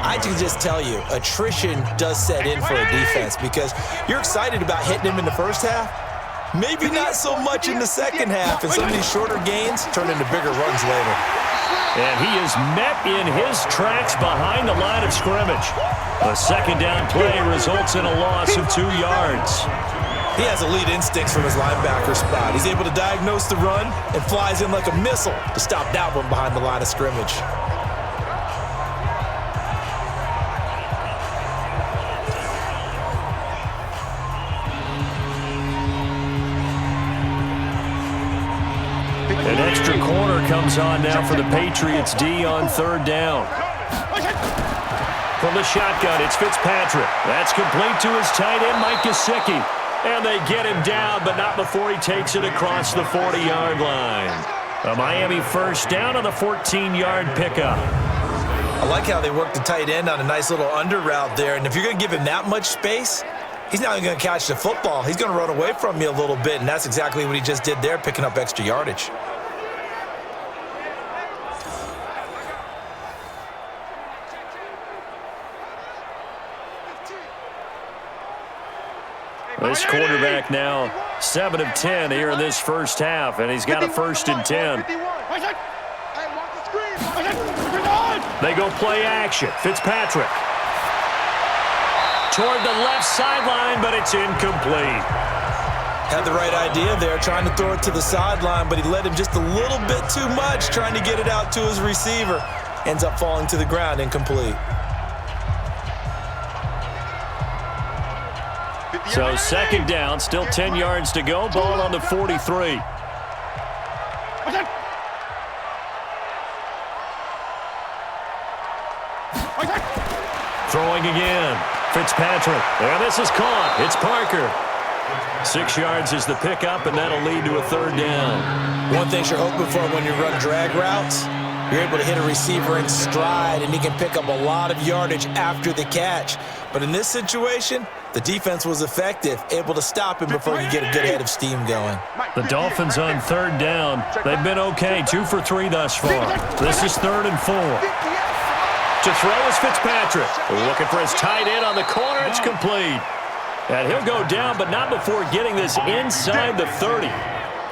S4: I can just tell you, attrition does set in for a defense because you're excited about hitting him in the first half. Maybe not so much in the second half, and some of these shorter gains turn into bigger runs later.
S3: And he is met in his tracks behind the line of scrimmage. A second down play results in a loss of 2 yards.
S4: He has elite instincts from his linebacker spot. He's able to diagnose the run and flies in like a missile to stop that one behind the line of scrimmage.
S3: An extra corner comes on now for the Patriots D on 3rd down. From the shotgun, it's Fitzpatrick. That's complete to his tight end, Mike Gesicki. And they get him down, but not before he takes it across the 40-yard line. A Miami first down on the 14-yard pickup.
S4: I like how they work the tight end on a nice little under route there. And if you're going to give him that much space, he's not even going to catch the football. He's going to run away from you a little bit, and that's exactly what he just did there, picking up extra yardage.
S3: This quarterback now 7 of 10 here in this first half, and he's got a 1st and 10. They go play action. Fitzpatrick toward the left sideline, but it's incomplete.
S4: Had the right idea there, trying to throw it to the sideline, but he let him just a little bit too much, trying to get it out to his receiver. Ends up falling to the ground, incomplete.
S3: So second down, still 10 yards to go. Ball on the 43. Throwing again. Fitzpatrick. And this is caught. It's Parker. 6 yards is the pickup, and that'll lead to a third down.
S4: One thing you're hoping for when you run drag routes, you're able to hit a receiver in stride, and he can pick up a lot of yardage after the catch. But in this situation, the defense was effective, able to stop him before you get a good head of steam going.
S3: The Dolphins on third down. They've been okay, 2 for 3 thus far. This is 3rd and 4. To throw is Fitzpatrick. Looking for his tight end on the corner. It's complete. And he'll go down, but not before getting this inside the 30.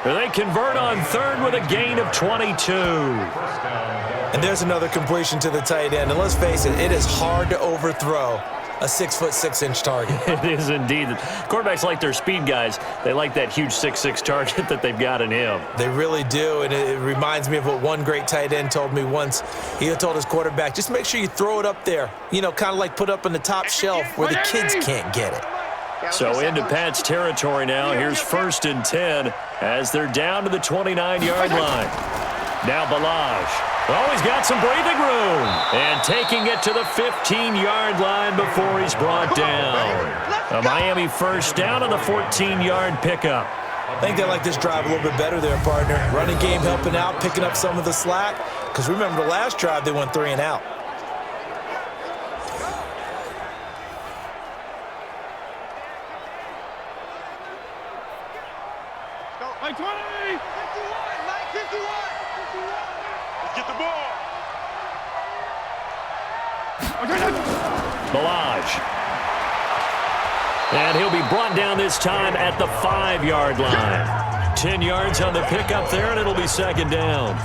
S3: They convert on third with a gain of 22.
S4: And there's another completion to the tight end. And let's face it, it is hard to overthrow a 6'6" target.
S3: It is indeed. Quarterbacks like their speed guys. They like that huge 6'6" target that they've got in him.
S4: They really do, and it reminds me of what one great tight end told me once. He told his quarterback, just make sure you throw it up there, you know, kind of like put up on the top shelf where the kids can't get it.
S3: So into Pat's territory now. Here's 1st and 10 as they're down to the 29-yard line. Now Balaj. Oh, he's got some breathing room. And taking it to the 15-yard line before he's brought down. A Miami first down on the 14-yard pickup.
S4: I think they like this drive a little bit better there, partner. Running game helping out, picking up some of the slack. Because remember the last drive, they went 3 and out.
S5: Like 20! 51! Like 51! Let's get the ball!
S3: Balaj. And he'll be brought down this time at the 5-yard line. 10 yards on the pickup there, and it'll be 2nd down.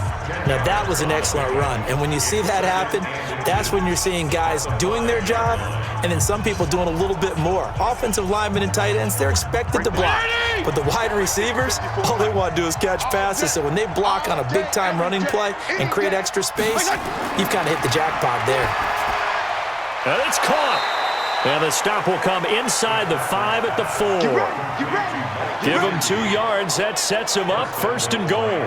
S4: Now, that was an excellent run. And when you see that happen, that's when you're seeing guys doing their job and then some people doing a little bit more. Offensive linemen and tight ends, they're expected to block. But the wide receivers, all they want to do is catch passes. So when they block on a big-time running play and create extra space, you've kind of hit the jackpot there.
S3: And it's caught. And the stop will come inside the 5 at the 4. Give him 2 yards. That sets him up 1st and goal.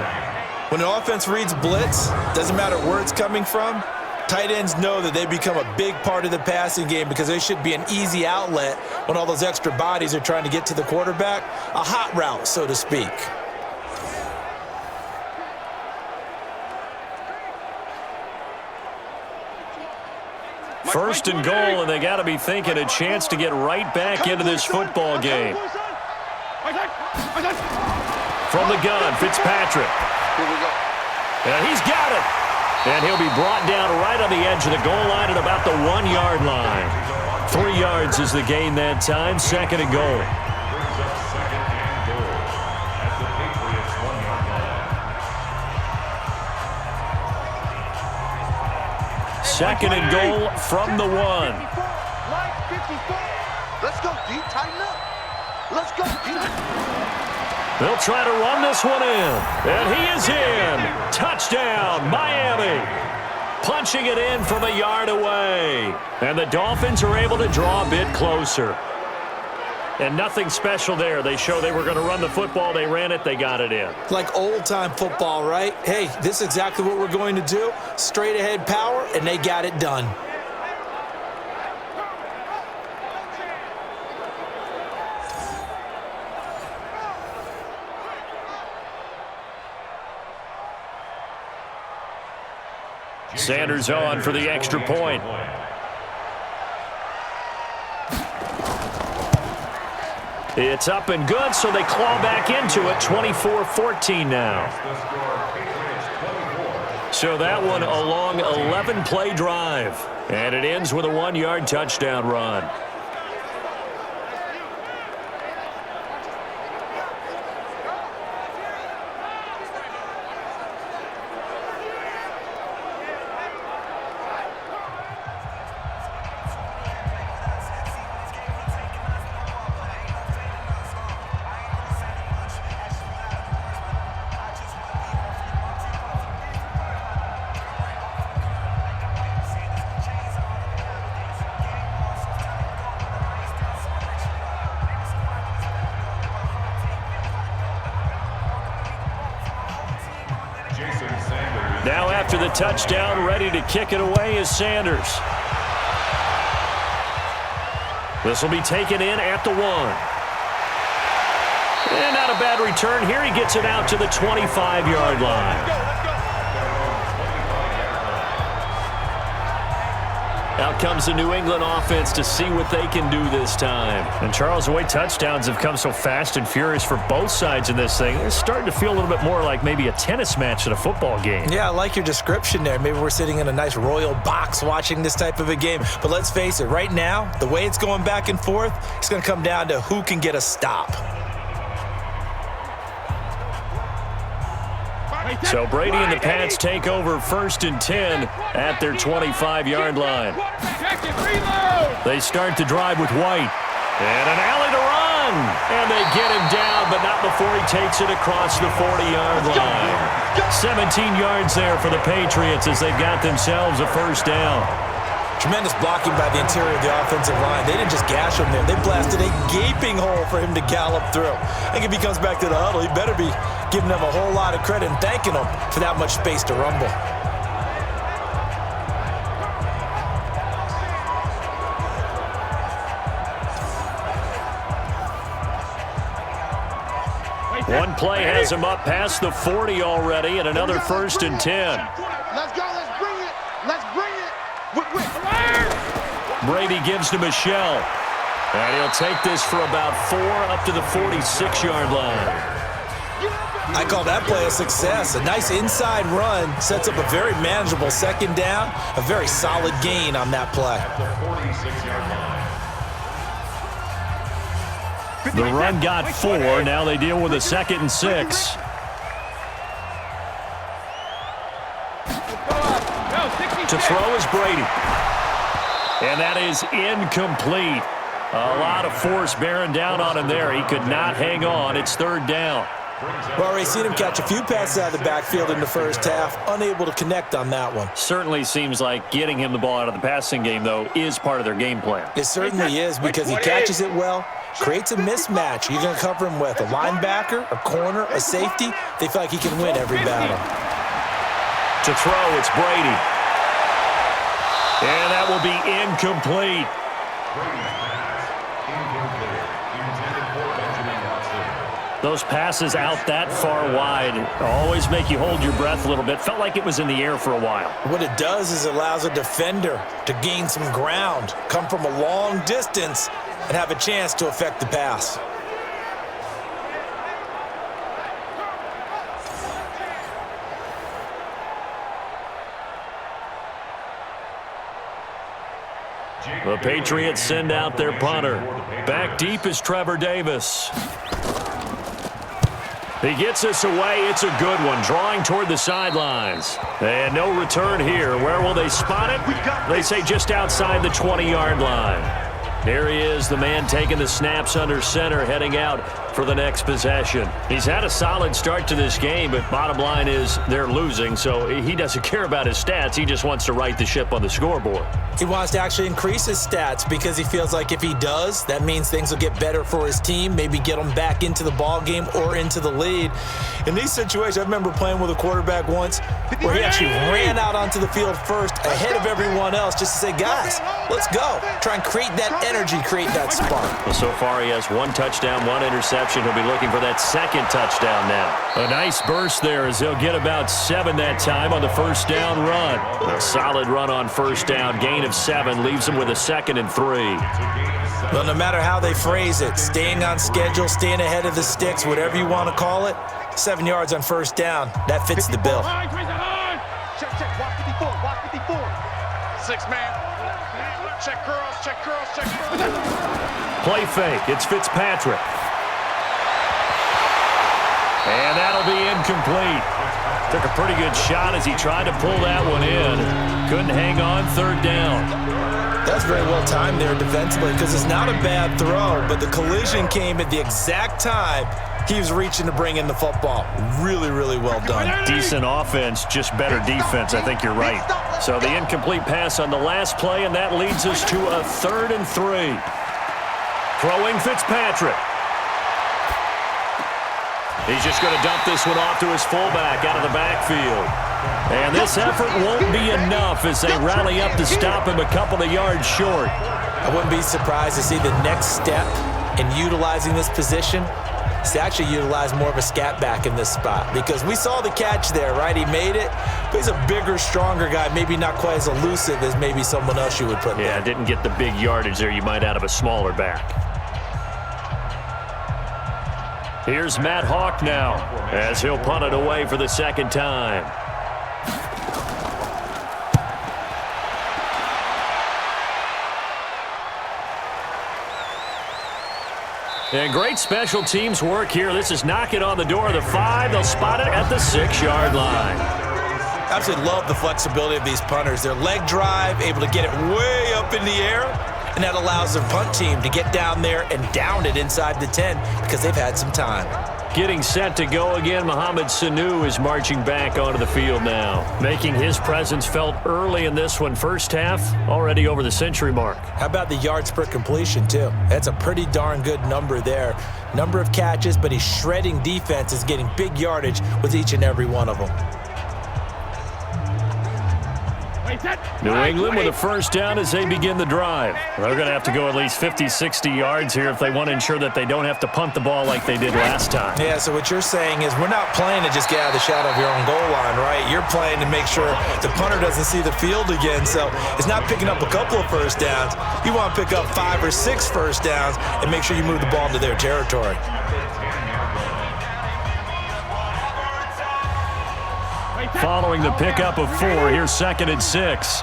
S1: When the offense reads blitz, doesn't matter where it's coming from, tight ends know that they become a big part of the passing game because they should be an easy outlet when all those extra bodies are trying to get to the quarterback. A hot route, so to speak.
S3: First and goal, and they got to be thinking a chance to get right back into this football game. From the gun, Fitzpatrick.
S5: Here we go.
S3: And he's got it. And he'll be brought down right on the edge of the goal line at about the 1-yard line. 3 yards is the gain that time. 2nd and goal. Second and goal from the 1.
S5: Let's go, D. Tighten up. Let's go, D.
S3: They'll try to run this one in. And he is in. Touchdown, Miami. Punching it in from a yard away. And the Dolphins are able to draw a bit closer. And nothing special there. They show they were going to run the football. They ran it. They got it in.
S4: Like old-time football, right? Hey, this is exactly what we're going to do. Straight-ahead power, and they got it done.
S3: Sanders on for the extra point. It's up and good, so they claw back into it. 24-14 now. So that one a long 11-play drive. And it ends with a 1-yard touchdown run. after the touchdown. Ready to kick it away is Sanders. This will be taken in at the 1. And not a bad return here. He gets it out to the 25-yard line. Out comes the New England offense to see what they can do this time. And, Charles, the way touchdowns have come so fast and furious for both sides in this thing, it's starting to feel a little bit more like maybe a tennis match at a football game.
S4: Yeah, I like your description there. Maybe we're sitting in a nice royal box watching this type of a game. But let's face it, right now, the way it's going back and forth, it's going to come down to who can get a stop.
S3: So Brady and the Pats take over 1st and 10 at their 25-yard line. They start the drive with White. And an alley to run. And they get him down, but not before he takes it across the 40-yard line. 17 yards there for the Patriots as they've got themselves a first down.
S4: Tremendous blocking by the interior of the offensive line. They didn't just gash him there. They blasted a gaping hole for him to gallop through. I think if he comes back to the huddle, he better be giving them a whole lot of credit and thanking them for that much space to rumble.
S3: One play has him up past the 40 already, and another 1st and 10.
S5: Let's go. Let's bring it. Let's bring it.
S3: Brady gives to Michelle. And he'll take this for about 4 up to the 46-yard line.
S4: I call that play a success. A nice inside run sets up a very manageable second down. A very solid gain on that play.
S3: The run got 4. Now they deal with a 2nd and 6. To throw is Brady. And that is incomplete. A lot of force bearing down on him there. He could not hang on. It's 3rd down.
S4: Well, already seen him catch a few passes out of the backfield in the first half. Unable to connect on that one.
S3: Certainly seems like getting him the ball out of the passing game, though, is part of their game plan.
S4: It certainly is because he catches it well, creates a mismatch. You're going to cover him with a linebacker, a corner, a safety. They feel like he can win every battle.
S3: To throw, it's Brady. And that will be incomplete. Those passes out that far wide always make you hold your breath a little bit. Felt like it was in the air for a while.
S4: What it does is it allows a defender to gain some ground, come from a long distance, and have a chance to affect the pass.
S3: The Patriots send out their punter. Back deep is Trevor Davis. He gets this away. It's a good one. Drawing toward the sidelines. And no return here. Where will they spot it? They say just outside the 20-yard line. Here he is, the man taking the snaps under center, heading out for the next possession. He's had a solid start to this game, but bottom line is they're losing, so he doesn't care about his stats. He just wants to right the ship on the scoreboard.
S4: He wants to actually increase his stats because he feels like if he does, that means things will get better for his team, maybe get them back into the ball game or into the lead. In these situations, I remember playing with a quarterback once where he actually ran out onto the field first ahead of everyone else just to say, guys, let's go. Try and create that energy, create that spark.
S3: Well, so far he has 1 touchdown, 1 interception. He'll be looking for that 2nd touchdown now. A nice burst there as he'll get about 7 that time on the first down run. A solid run on first down, gain of 7, leaves him with a 2nd and 3.
S4: Well, no matter how they phrase it, staying on schedule, staying ahead of the sticks, whatever you want to call it, 7 yards on first down, that fits the bill.
S5: Check, watch 54, watch 54. 6 man. Check curls, check curls, check curls.
S3: Play fake, it's Fitzpatrick. And that'll be incomplete. Took a pretty good shot as he tried to pull that one in. Couldn't hang on, 3rd down.
S4: That's very well timed there defensively because it's not a bad throw, but the collision came at the exact time he was reaching to bring in the football. Really, really well done.
S3: Decent offense, just better defense. I think you're right. So the incomplete pass on the last play, and that leads us to a 3rd and 3. Throwing Fitzpatrick. He's just going to dump this one off to his fullback out of the backfield. And this effort won't be enough as they rally up to stop him a couple of yards short.
S4: I wouldn't be surprised to see the next step in utilizing this position is to actually utilize more of a scat back in this spot, because we saw the catch there, right? He made it, but he's a bigger, stronger guy, maybe not quite as elusive as maybe someone else you would put there.
S3: Yeah, didn't get the big yardage there you might out of a smaller back. Here's Matt Hawk now as he'll punt it away for the second time. And great special teams work here. This is knocking on the door of the 5. They'll spot it at the 6-yard line.
S1: Absolutely love the flexibility of these punters. Their leg drive, able to get it way up in the air, and that allows their punt team to get down there and down it inside the 10 because they've had some time.
S3: Getting set to go again, Mohamed Sanu is marching back onto the field now, making his presence felt early in this one. First half, already over the century mark.
S4: How about the yards per completion, too? That's a pretty darn good number there. Number of catches, but he's shredding defenses, getting big yardage with each and every one of them.
S3: New England with a first down as they begin the drive. They're going to have to go at least 50, 60 yards here if they want to ensure that they don't have to punt the ball like they did last time.
S4: Yeah, so what you're saying is we're not playing to just get out of the shadow of your own goal line, right? You're playing to make sure the punter doesn't see the field again. So it's not picking up a couple of first downs. You want to pick up 5 or 6 first downs and make sure you move the ball into their territory.
S3: Following the pickup of 4, here's 2nd and 6.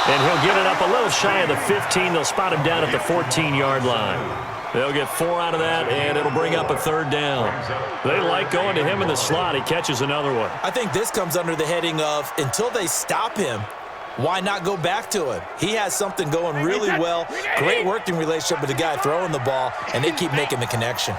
S3: And he'll get it up a little shy of the 15. They'll spot him down at the 14-yard line. They'll get 4 out of that, and it'll bring up a 3rd down. They like going to him in the slot. He catches another one.
S4: I think this comes under the heading of until they stop him, why not go back to him? He has something going really well. Great working relationship with the guy throwing the ball, and they keep making the connection.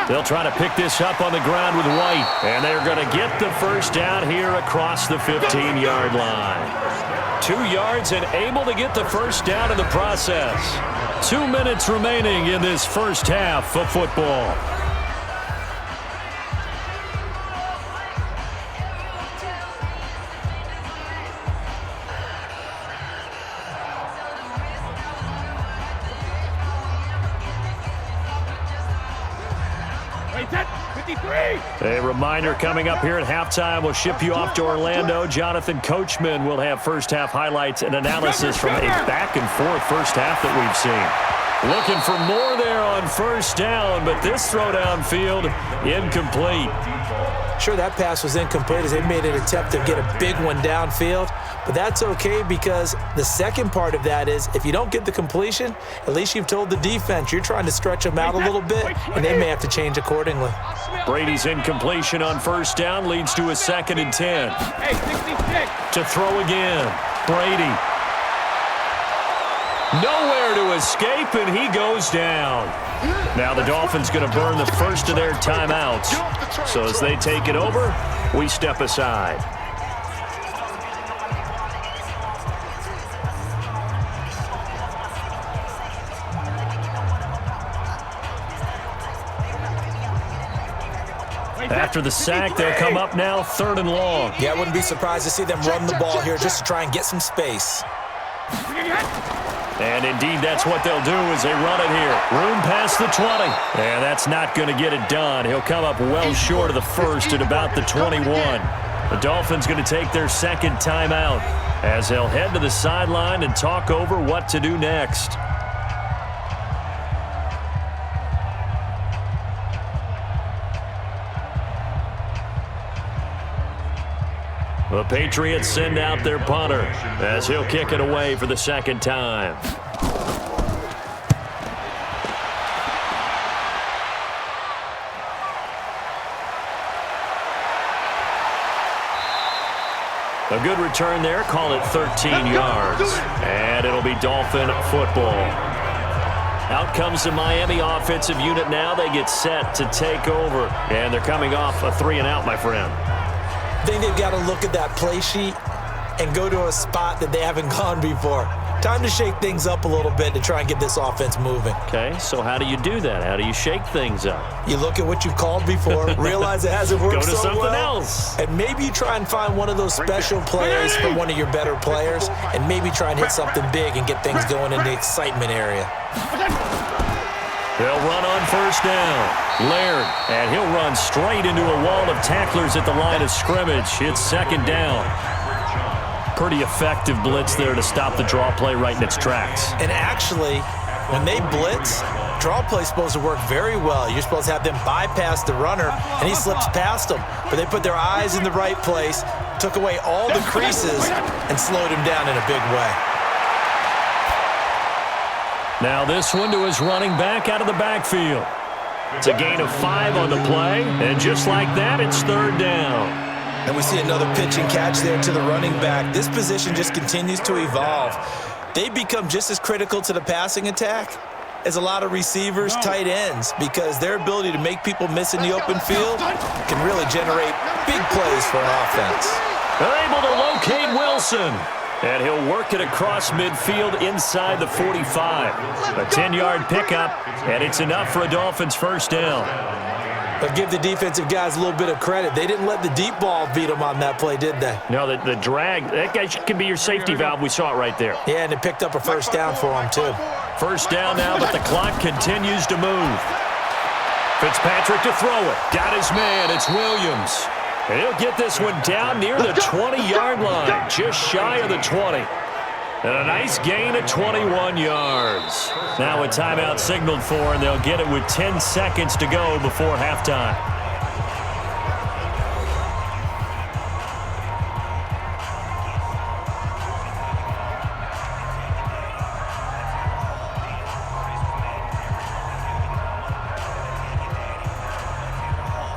S3: They'll try to pick this up on the ground with White, and they're going to get the first down here across the 15-yard line. 2 yards and able to get the first down in the process. 2 minutes remaining in this first half of football. A reminder coming up here at halftime. We'll ship you off to Orlando. Jonathan Coachman will have first half highlights and analysis from a back-and-forth first half that we've seen. Looking for more there on first down, but this throw downfield incomplete.
S4: Sure, that pass was incomplete as they made an attempt to get a big one downfield, but that's okay because the second part of that is if you don't get the completion, at least you've told the defense you're trying to stretch them out a little bit, and they may have to change accordingly.
S3: Brady's incompletion on first down leads to a 2nd and 10. To throw again, Brady. Nowhere to escape, and he goes down. Now the Dolphins going to burn the first of their timeouts. So as they take it over, we step aside. After the sack, they'll come up now 3rd and long.
S4: Yeah, I wouldn't be surprised to see them run the ball here just to try and get some space.
S3: And indeed, that's what they'll do as they run it here. Room past the 20. And that's not going to get it done. He'll come up well short of the first at about the 21. The Dolphins going to take their 2nd timeout as they'll head to the sideline and talk over what to do next. The Patriots send out their punter as he'll kick it away for the 2nd time. A good return there, call it 13 yards. And it'll be Dolphin football. Out comes the Miami offensive unit now. They get set to take over. And they're coming off a 3-and-out, my friend.
S4: I think they've got to look at that play sheet and go to a spot that they haven't gone before. Time to shake things up a little bit to try and get this offense moving.
S3: Okay, so how do you do that? How do you shake things up?
S4: You look at what you called before, realize it hasn't worked
S3: Go to
S4: so
S3: something
S4: well,
S3: else.
S4: and maybe you try and find one of those special players for one of your better players, and maybe try and hit something big and get things going in the excitement area.
S3: They'll run on first down. Laird, and he'll run straight into a wall of tacklers at the line of scrimmage. It's second down. Pretty effective blitz there to stop the draw play right in its tracks.
S4: And actually, when they blitz, draw play is supposed to work very well. You're supposed to have them bypass the runner, and he slips past them. But they put their eyes in the right place, took away all the creases, and slowed him down in a big way.
S3: Now this one to his running back out of the backfield. It's a gain of 5 on the play, and just like that, it's third down.
S1: And we see another pitch and catch there to the running back. This position just continues to evolve. They become just as critical to the passing attack as a lot of receivers, tight ends, because their ability to make people miss in the open field can really generate big plays for an offense.
S3: They're able to locate Wilson. And he'll work it across midfield inside the 45. A 10-yard pickup, and it's enough for a Dolphins first down.
S4: But give the defensive guys a little bit of credit. They didn't let the deep ball beat them on that play, did they?
S3: No, the drag, that guy can be your safety valve. We saw it right there.
S4: Yeah, and it picked up a first down for them, too.
S3: First down now, but the clock continues to move. Fitzpatrick to throw it. Got his man. It's Williams. And he'll get this one down near the 20-yard line, just shy of the 20. And a nice gain of 21 yards. Now a timeout signaled for, and they'll get it with 10 seconds to go before halftime.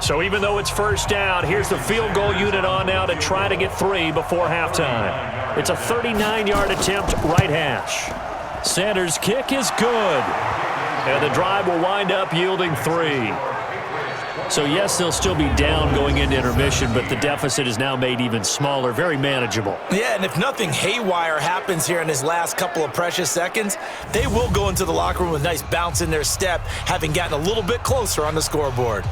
S3: So even though it's first down, here's the field goal unit on now to try to get 3 before halftime. It's a 39-yard attempt, right hash. Sanders' kick is good. And the drive will wind up yielding 3. So yes, they'll still be down going into intermission, but the deficit is now made even smaller, very manageable.
S4: Yeah, and if nothing haywire happens here in his last couple of precious seconds, they will go into the locker room with a nice bounce in their step, having gotten a little bit closer on the scoreboard.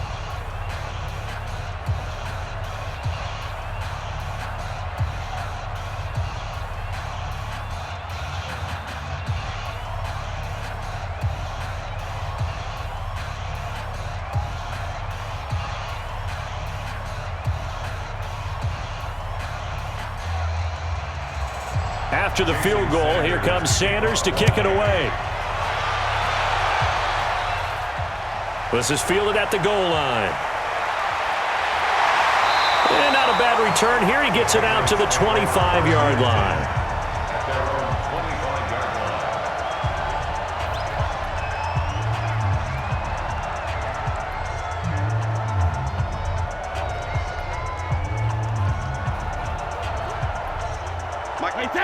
S3: After the field goal, here comes Sanders to kick it away. This is fielded at the goal line. And not a bad return here. He gets it out to the 25-yard line.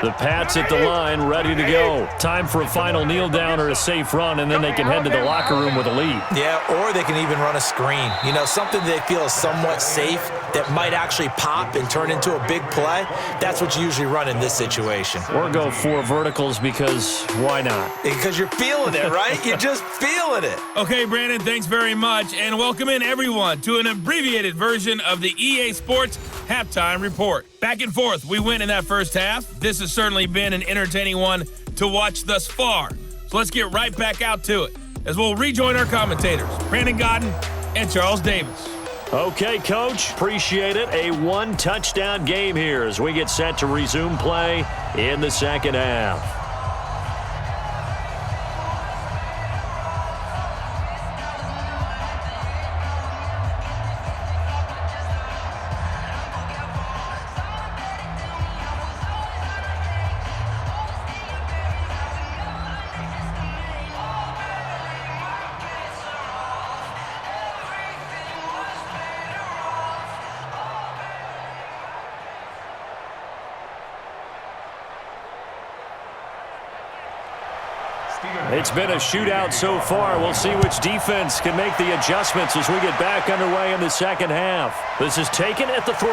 S3: The Pats at the line, ready to go. Time for a final kneel down or a safe run, and then they can head to the locker room with a lead.
S4: Yeah, or they can even run a screen. You know, something they feel is somewhat safe that might actually pop and turn into a big play. That's what you usually run in this situation.
S3: Or go 4 verticals because why not?
S4: Because you're feeling it, right? You're just feeling it.
S2: Okay, Brandon, thanks very much, and welcome in everyone to an abbreviated version of the EA Sports Halftime Report. Back and forth, we win in that first half. This has certainly been an entertaining one to watch thus far. So let's get right back out to it as we'll rejoin our commentators, Brandon Godden and Charles Davis.
S3: Okay, Coach, appreciate it. A 1-touchdown game here as we get set to resume play in the second half. It's been a shootout so far. We'll see which defense can make the adjustments as we get back underway in the second half. This is taken at the 3.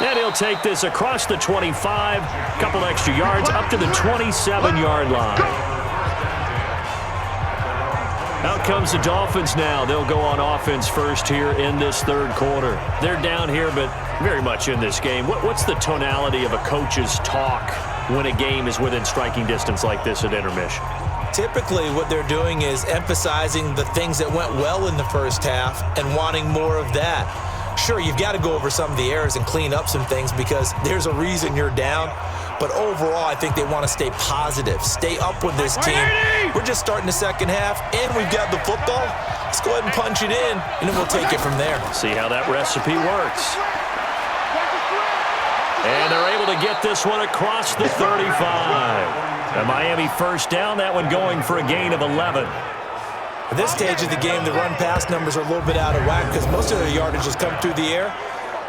S3: And he'll take this across the 25, a couple extra yards, up to the 27-yard line. Out comes the Dolphins now. They'll go on offense first here in this third quarter. They're down here, but very much in this game. What's the tonality of a coach's talk when a game is within striking distance like this at intermission?
S4: Typically, what they're doing is emphasizing the things that went well in the first half and wanting more of that. Sure, you've got to go over some of the errors and clean up some things because there's a reason you're down. But overall, I think they want to stay positive, stay up with this team. We're just starting the second half, and we've got the football. Let's go ahead and punch it in, and then we'll take it from there.
S3: See how that recipe works. And they're able to get this one across the 35. A Miami first down, that one going for a gain of 11.
S4: At this stage of the game, the run-pass numbers are a little bit out of whack because most of their yardage has come through the air.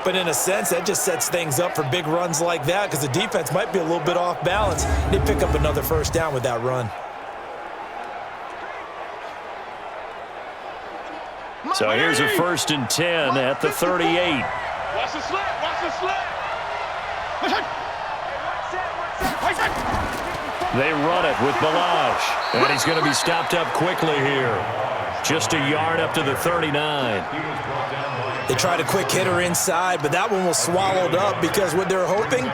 S4: But in a sense, that just sets things up for big runs like that because the defense might be a little bit off balance. They pick up another first down with that run.
S3: So here's a 1st and 10 at the 38.
S5: Watch the slap, watch the slap.
S3: They run it with Balaj. And he's going to be stopped up quickly here. Just a yard up to the 39.
S4: They tried a quick hitter inside, but that one was swallowed up because what they're hoping,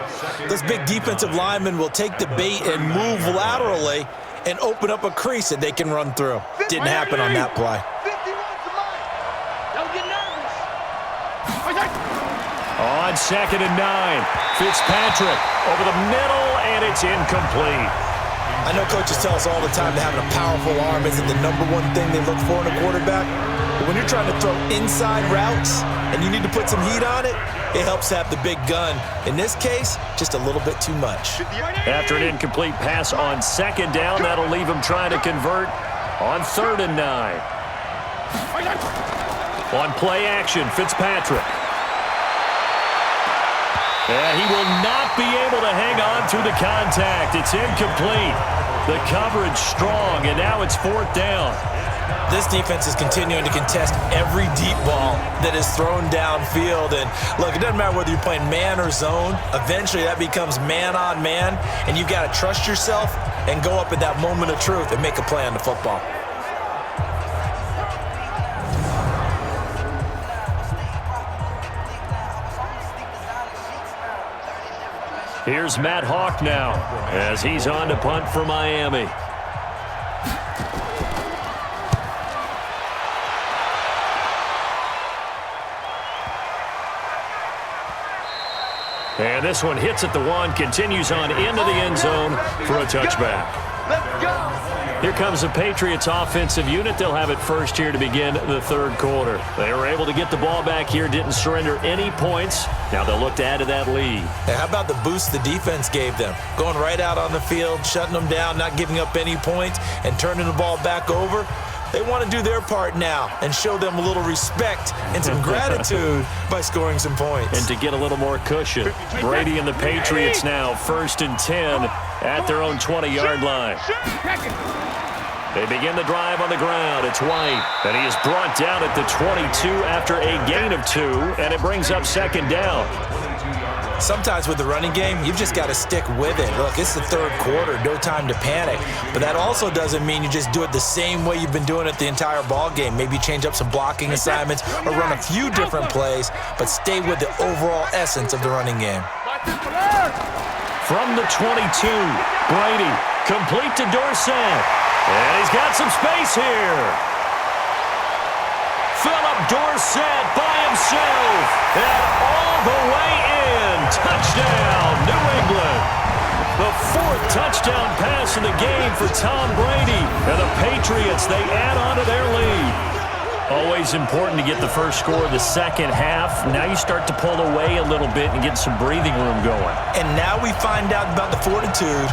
S4: those big defensive linemen will take the bait and move laterally and open up a crease that they can run through. Didn't happen on that play.
S3: On 2nd and 9, Fitzpatrick over the middle, and it's incomplete.
S4: I know coaches tell us all the time that having a powerful arm isn't the #1 thing they look for in a quarterback. But when you're trying to throw inside routes and you need to put some heat on it, it helps have the big gun. In this case, just a little bit too much.
S3: After an incomplete pass on 2nd down, that'll leave him trying to convert on 3rd and 9. On play action, Fitzpatrick. And he will not be able to hang on through the contact. It's incomplete. The coverage strong, and now it's 4th down.
S4: This defense is continuing to contest every deep ball that is thrown downfield. And look, it doesn't matter whether you're playing man or zone. Eventually, that becomes man on man, and you've got to trust yourself and go up at that moment of truth and make a play on the football.
S3: Here's Matt Hawk now as he's on to punt for Miami. And this one hits at the 1, continues on into the end zone for a touchback.
S5: Let's go.
S3: Here comes the Patriots offensive unit. They'll have it first here to begin the third quarter. They were able to get the ball back here, didn't surrender any points. Now they'll look to add to that lead.
S4: Hey, how about the boost the defense gave them? Going right out on the field, shutting them down, not giving up any points, and turning the ball back over. They want to do their part now and show them a little respect and some gratitude by scoring some points.
S3: And to get a little more cushion, Brady and the Patriots now 1st and 10 at their own 20-yard line. They begin the drive on the ground. It's White, and he is brought down at the 22 after a gain of 2, and it brings up 2nd down.
S4: Sometimes with the running game, you've just got to stick with it. Look, it's the third quarter, no time to panic. But that also doesn't mean you just do it the same way you've been doing it the entire ball game. Maybe change up some blocking assignments or run a few different plays, but stay with the overall essence of the running game.
S3: From the 22, Brady, complete to Dorsett. And he's got some space here. Philip Dorsett by himself. And all the way in. Touchdown, New England. The 4th touchdown pass in the game for Tom Brady. And the Patriots, they add on to their lead. Always important to get the first score of the second half. Now you start to pull away a little bit and get some breathing room going.
S4: And now we find out about the fortitude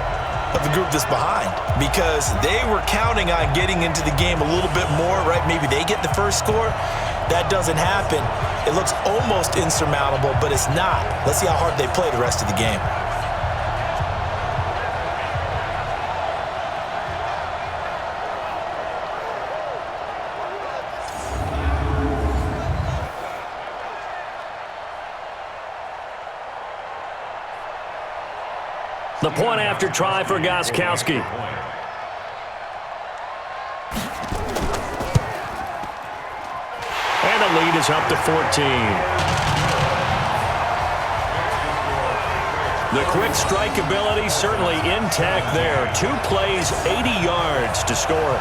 S4: of the group that's behind, because they were counting on getting into the game a little bit more, right? Maybe they get the first score. That doesn't happen. It looks almost insurmountable, but it's not. Let's see how hard they play the rest of the game.
S3: The point after try for Gostkowski. And the lead is up to 14. The quick strike ability certainly intact there. 2 plays, 80 yards to score.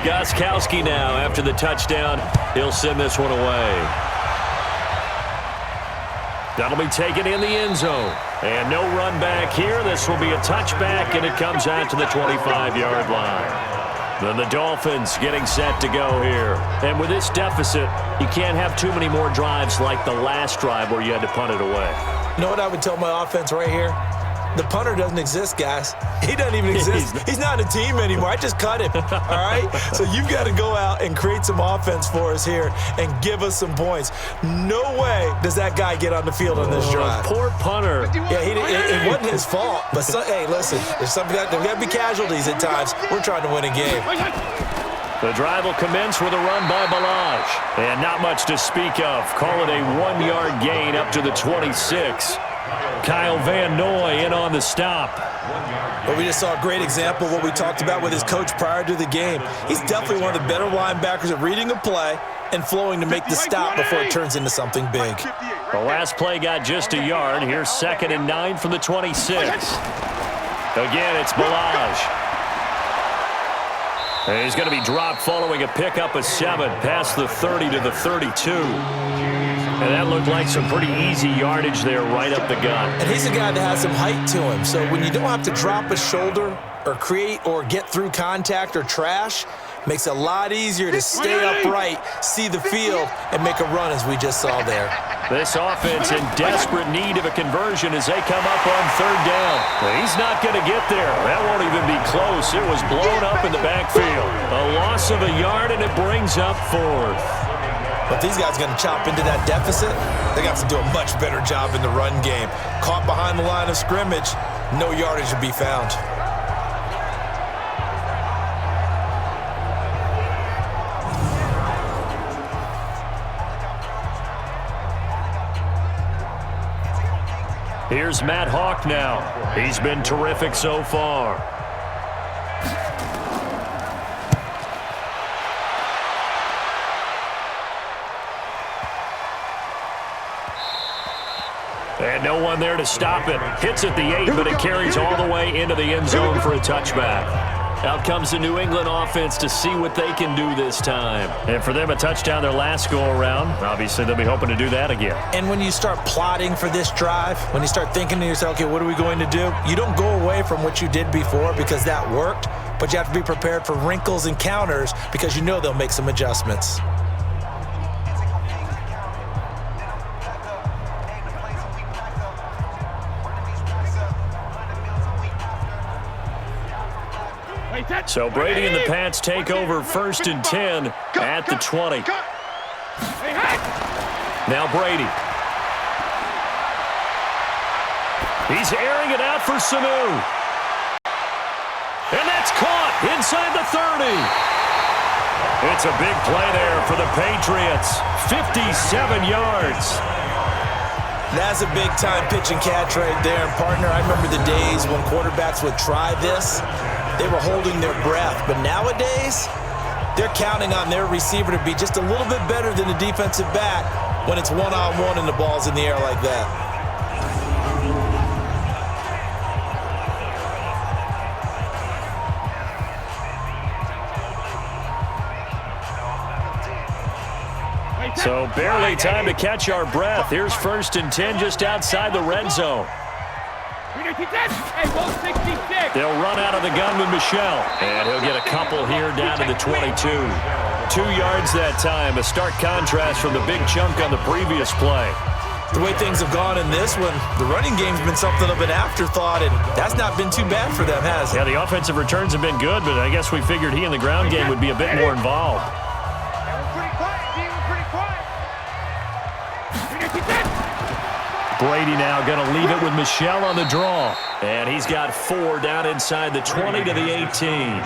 S3: Gostkowski now after the touchdown. He'll send this one away. That'll be taken in the end zone. And no run back here. This will be a touchback, and it comes out to the 25-yard line. Then the Dolphins getting set to go here. And with this deficit, you can't have too many more drives like the last drive where you had to punt it away.
S4: You know what I would tell my offense right here? The punter doesn't exist, guys. He doesn't even exist. He's not a team anymore. I just cut him, all right? So you've got to go out and create some offense for us here and give us some points. No way does that guy get on the field on this drive.
S3: Poor punter.
S4: Yeah, it wasn't his fault. But, hey, listen, there's got to be casualties at times. We're trying to win a game.
S3: The drive will commence with a run by Balaj. And not much to speak of. Call it a 1-yard gain up to the 26. Kyle Van Noy in on the stop.
S4: But we just saw a great example of what we talked about with his coach prior to the game. He's definitely one of the better linebackers at reading a play and flowing to make the stop before it turns into something big.
S3: The last play got just a yard. Here's 2nd and 9 from the 26. Again, it's Balaj. And he's going to be dropped following a pickup of 7 past the 30 to the 32. And that looked like some pretty easy yardage there right up the gut.
S4: And he's a guy that has some height to him. So when you don't have to drop a shoulder or create or get through contact or trash, makes it a lot easier to stay upright, see the field, and make a run as we just saw there.
S3: This offense in desperate need of a conversion as they come up on 3rd down. He's not going to get there. That won't even be close. It was blown up in the backfield. A loss of a yard, and it brings up 4th.
S4: But these guys are going to chop into that deficit. They got to do a much better job in the run game. Caught behind the line of scrimmage, no yardage to be found.
S3: Here's Matt Hawk now. He's been terrific so far. And no one there to stop it. Hits at the 8, but it carries all the way into the end zone for a touchback. Out comes the New England offense to see what they can do this time. And for them, a touchdown their last go-around. Obviously, they'll be hoping to do that again.
S4: And when you start plotting for this drive, when you start thinking to yourself, okay, what are we going to do? You don't go away from what you did before because that worked, but you have to be prepared for wrinkles and counters because you know they'll make some adjustments.
S3: So Brady and the Pats take over 1st and 10 at the 20. Now Brady. He's airing it out for Sanu. And that's caught inside the 30. It's a big play there for the Patriots. 57 yards.
S4: That's a big-time pitch and catch right there. And, partner, I remember the days when quarterbacks would try this. They were holding their breath. But nowadays, they're counting on their receiver to be just a little bit better than the defensive back when it's one-on-one and the ball's in the air like that.
S3: So barely time to catch our breath. Here's 1st and 10 just outside the red zone. They'll run out of the gun with Michel. And he'll get a couple here down to the 22. 2 yards that time. A stark contrast from the big chunk on the previous play.
S1: The way things have gone in this one, the running game's been something of an afterthought, and that's not been too bad for them, has it?
S3: Yeah, the offensive returns have been good, but I guess we figured he in the ground game would be a bit more involved. Brady now going to leave it with Michel on the draw. And he's got 4 down inside the 20 to the 18.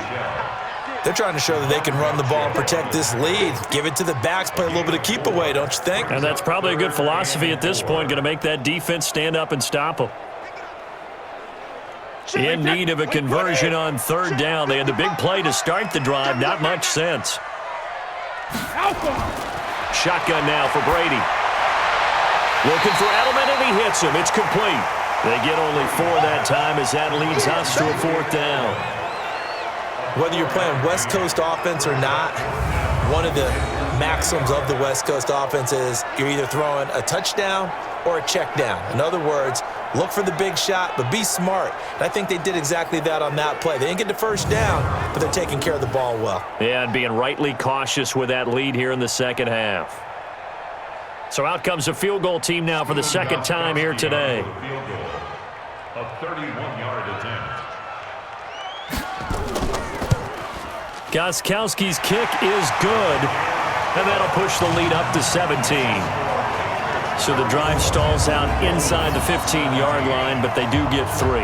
S1: They're trying to show that they can run the ball and protect this lead. Give it to the backs, play a little bit of keep away, don't you think?
S3: And that's probably a good philosophy at this point, going to make that defense stand up and stop them. In need of a conversion on 3rd down. They had the big play to start the drive, not much sense. Shotgun now for Brady. Looking for Edelman, and he hits him. It's complete. They get only 4 that time as that leads us to a 4th down.
S1: Whether you're playing West Coast offense or not, one of the maxims of the West Coast offense is you're either throwing a touchdown or a check down. In other words, look for the big shot, but be smart. And I think they did exactly that on that play. They didn't get the 1st down, but they're taking care of the ball well.
S3: Yeah, and being rightly cautious with that lead here in the 2nd half. So out comes a field goal team now for the 2nd time here today.
S6: A 31-yard attempt.
S3: Gostkowski's kick is good, and that'll push the lead up to 17. So the drive stalls out inside the 15-yard line, but they do get 3.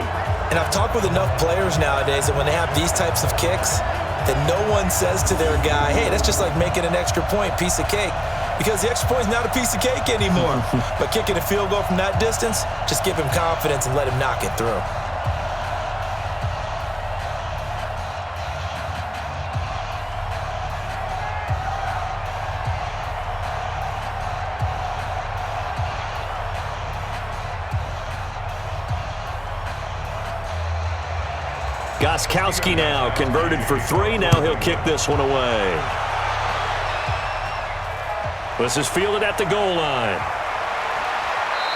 S1: And I've talked with enough players nowadays that when they have these types of kicks, that no one says to their guy, hey, that's just like making an extra point, piece of cake. Because the extra point is not a piece of cake anymore. But kicking a field goal from that distance, just give him confidence and let him knock it through.
S3: Gostkowski now converted for 3. Now he'll kick this one away. This is fielded at the goal line.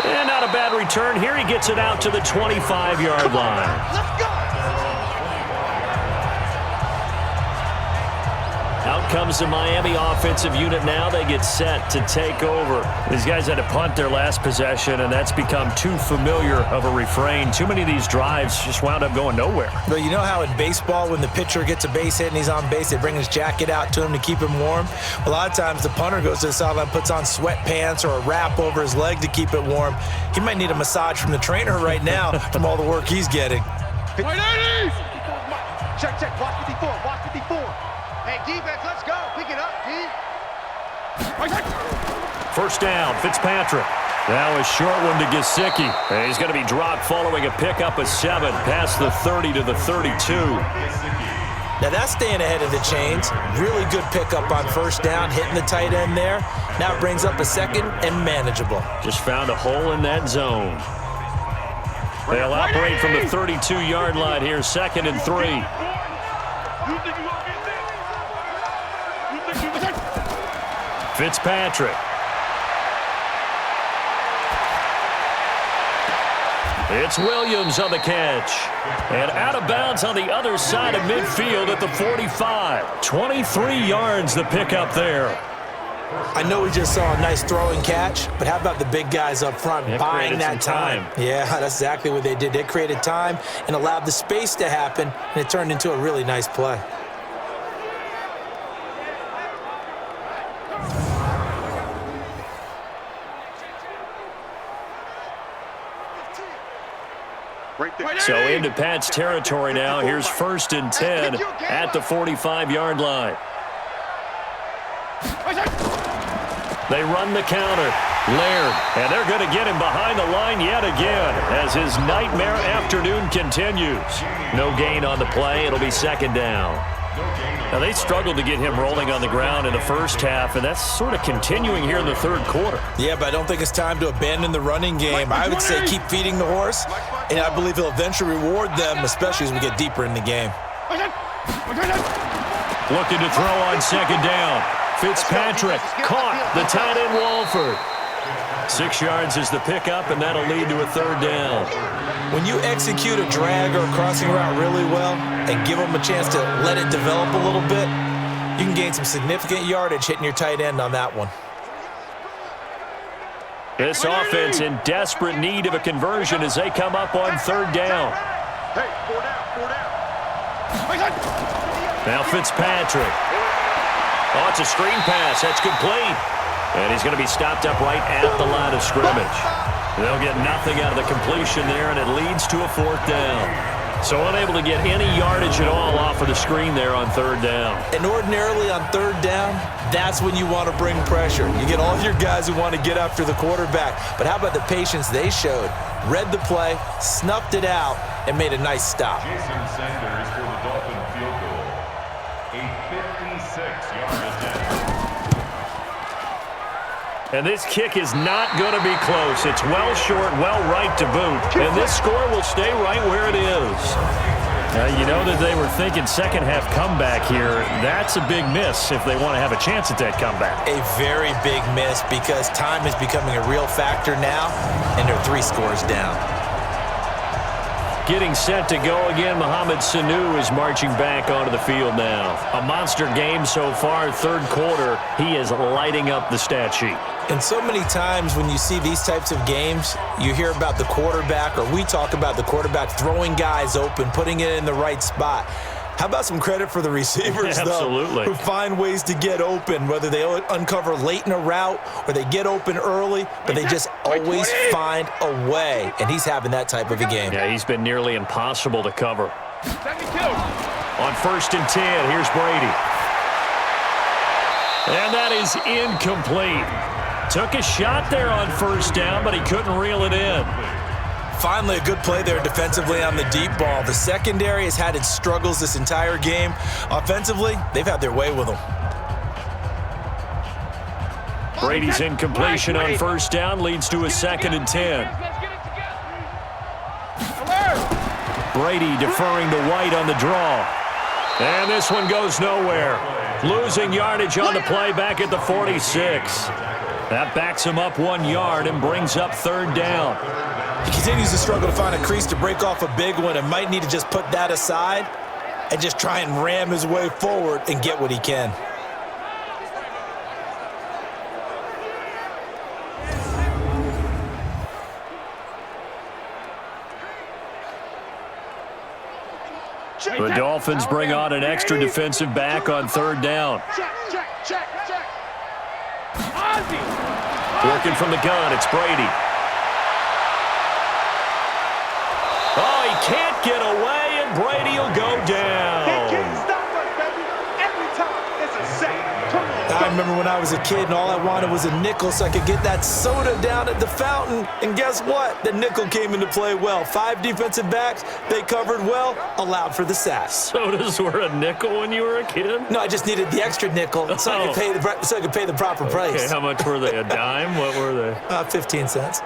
S3: And not a bad return. Here he gets it out to the 25-yard line.
S5: Let's go.
S3: Out comes the Miami offensive unit now. They get set to take over. These guys had to punt their last possession, and that's become too familiar of a refrain. Too many of these drives just wound up going nowhere.
S1: But you know how in baseball, when the pitcher gets a base hit and he's on base, they bring his jacket out to him to keep him warm? A lot of times the punter goes to the sideline, puts on sweatpants or a wrap over his leg to keep it warm. He might need a massage from the trainer right now from all the work he's getting.
S5: Check, check. Watch 54. Watch 54. Hey, defense, let's go. Pick it up, D.
S3: 1st down, Fitzpatrick. Now a short one to Gesicki. And he's going to be dropped following a pickup of 7 past the 30 to the 32.
S1: Now that's staying ahead of the chains. Really good pickup on 1st down, hitting the tight end there. Now it brings up a 2nd and manageable.
S3: Just found a hole in that zone. They'll operate from the 32-yard line here, 2nd and 3. Fitzpatrick. It's Williams on the catch. And out of bounds on the other side of midfield at the 45. 23 yards the pickup there.
S1: I know we just saw a nice throwing catch, but how about the big guys up front buying that time? Yeah, that's exactly what they did. They created time and allowed the space to happen, and it turned into a really nice play.
S3: So into Pat's territory now. Here's 1st and 10 at the 45-yard line. They run the counter. Laird, and they're going to get him behind the line yet again as his nightmare afternoon continues. No gain on the play. It'll be 2nd down. Now, they struggled to get him rolling on the ground in the 1st half, and that's sort of continuing here in the 3rd quarter.
S1: Yeah, but I don't think it's time to abandon the running game. I would say keep feeding the horse, and I believe he'll eventually reward them, especially as we get deeper in the game.
S3: Looking to throw on 2nd down. Fitzpatrick caught the tight end Walford. 6 yards is the pickup, and that'll lead to a 3rd down.
S1: When you execute a drag or a crossing route really well and give them a chance to let it develop a little bit, you can gain some significant yardage hitting your tight end on that one.
S3: This offense in desperate need of a conversion as they come up on third down.
S5: Hey, 4 down.
S3: Now Fitzpatrick. Oh, it's a screen pass. That's complete. And he's going to be stopped up right at the line of scrimmage. They'll get nothing out of the completion there, and it leads to a 4th down. So unable to get any yardage at all off of the screen there on third down.
S4: And ordinarily on third down, that's when you want to bring pressure. You get all your guys who want to get after the quarterback. But how about the patience they showed? Read the play, snuffed it out, and made a nice stop.
S6: Jason Sanders for the Dolphin field goal. A 56-yard attempt.
S3: And this kick is not going to be close. It's well short, well right to boot. And this score will stay right where it is. You know that they were thinking second-half comeback here. That's a big miss if they want to have a chance at that comeback.
S4: A very big miss because time is becoming a real factor now, and they're 3 scores down.
S3: Getting set to go again, Mohamed Sanu is marching back onto the field now. A monster game so far, third quarter. He is lighting up the stat sheet.
S4: And so many times when you see these types of games, you hear about the quarterback, or we talk about the quarterback throwing guys open, putting it in the right spot. How about some credit for the receivers,
S3: Absolutely.
S4: though, who find ways to get open, whether they uncover late in a route or they get open early, but they just always find a way, and he's having that type of a game.
S3: Yeah, he's been nearly impossible to cover.
S5: 72.
S3: On 1st and 10, here's Brady. And that is incomplete. Took a shot there on 1st down, but he couldn't reel it in.
S4: Finally, a good play there defensively on the deep ball. The secondary has had its struggles this entire game. Offensively, they've had their way with them.
S3: Brady's incompletion on 1st down leads to a 2nd and 10. Brady deferring to White on the draw. And this one goes nowhere. Losing yardage on the play back at the 46. That backs him up 1 yard and brings up 3rd down.
S4: He continues to struggle to find a crease to break off a big one and might need to just put that aside and just try and ram his way forward and get what he can.
S3: The Dolphins bring on an extra defensive back on 3rd down.
S5: Check.
S3: Working from the gun, it's Brady. Oh, he can't get away, and Brady will go down.
S5: He can't stop us, baby. Every time it's a sack. Come on.
S4: I remember when I was a kid and all I wanted was a nickel so I could get that soda down at the fountain. And guess what? The nickel came into play well. 5 defensive backs, they covered well, allowed for the sack.
S3: Sodas were a nickel when you were a kid?
S4: No, I just needed the extra nickel so I could pay the proper price.
S3: Okay, how much were they? A dime? What were they?
S4: 15 cents.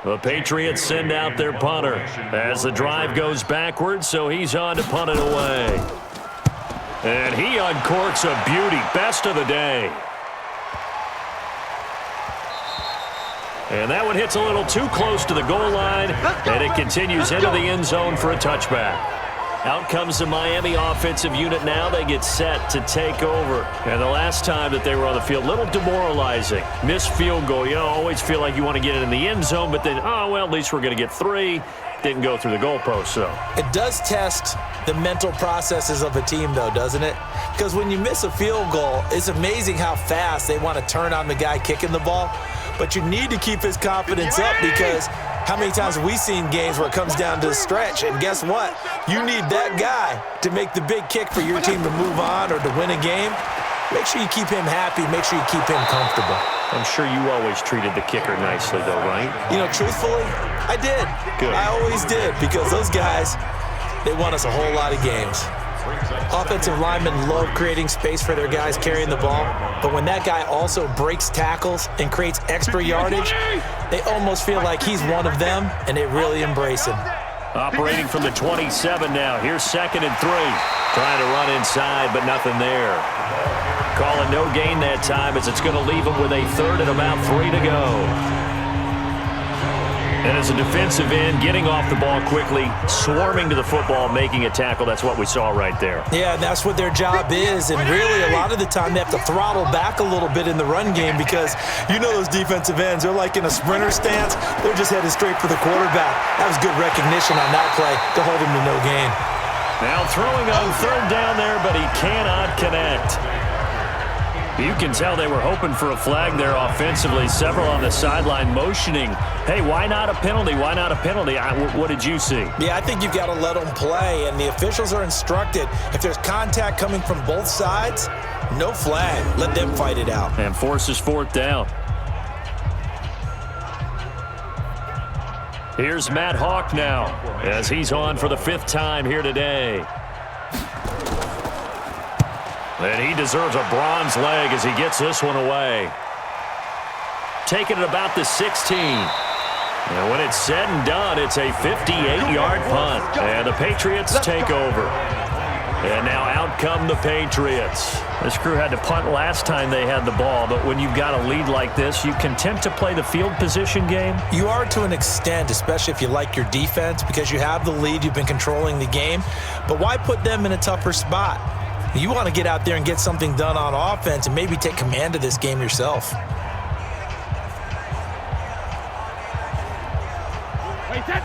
S3: The Patriots send out their punter as the drive goes backwards, so he's on to punt it away. And he uncorks a beauty, best of the day. And that one hits a little too close to the goal line, and it continues into the end zone for a touchback. Out comes the Miami offensive unit now. They get set to take over. And the last time that they were on the field, a little demoralizing. Missed field goal. You know, always feel like you want to get it in the end zone, but then, oh, well, at least we're going to get 3. Didn't go through the goalpost, so.
S4: It does test the mental processes of a team, though, doesn't it? Because when you miss a field goal, it's amazing how fast they want to turn on the guy kicking the ball. But you need to keep his confidence up because how many times have we seen games where it comes down to the stretch? And guess what? You need that guy to make the big kick for your team to move on or to win a game. Make sure you keep him happy. Make sure you keep him comfortable.
S3: I'm sure you always treated the kicker nicely, though, right?
S4: You know, truthfully, I did.
S3: Good.
S4: I always did because those guys, they won us a whole lot of games. Offensive linemen love creating space for their guys carrying the ball, but when that guy also breaks tackles and creates extra yardage, they almost feel like he's one of them, and they really embrace him.
S3: Operating from the 27 now. Here's 2nd and 3. Trying to run inside, but nothing there. Calling no gain that time as it's going to leave him with a 3rd and about 3 to go. And as a defensive end, getting off the ball quickly, swarming to the football, making a tackle, that's what we saw right there.
S4: Yeah, and that's what their job is. And really, a lot of the time, they have to throttle back a little bit in the run game because you know those defensive ends, they're like in a sprinter stance. They're just headed straight for the quarterback. That was good recognition on that play to hold him to no gain.
S3: Now throwing on third down there, but he cannot connect. You can tell they were hoping for a flag there offensively. Several on the sideline motioning, hey, why not a penalty? Why not a penalty? What did you see?
S4: Yeah, I think you've got to let them play, and the officials are instructed, if there's contact coming from both sides, no flag. Let them fight it out.
S3: And forces fourth down. Here's Matt Hawk now as he's on for the 5th time here today. And he deserves a bronze leg as he gets this one away. Taking it about the 16. And when it's said and done, it's a 58-yard punt. And the Patriots take over. And now out come the Patriots. This crew had to punt last time they had the ball, but when you've got a lead like this, you can attempt to play the field position game.
S4: You are to an extent, especially if you like your defense, because you have the lead, you've been controlling the game. But why put them in a tougher spot? You want to get out there and get something done on offense and maybe take command of this game yourself.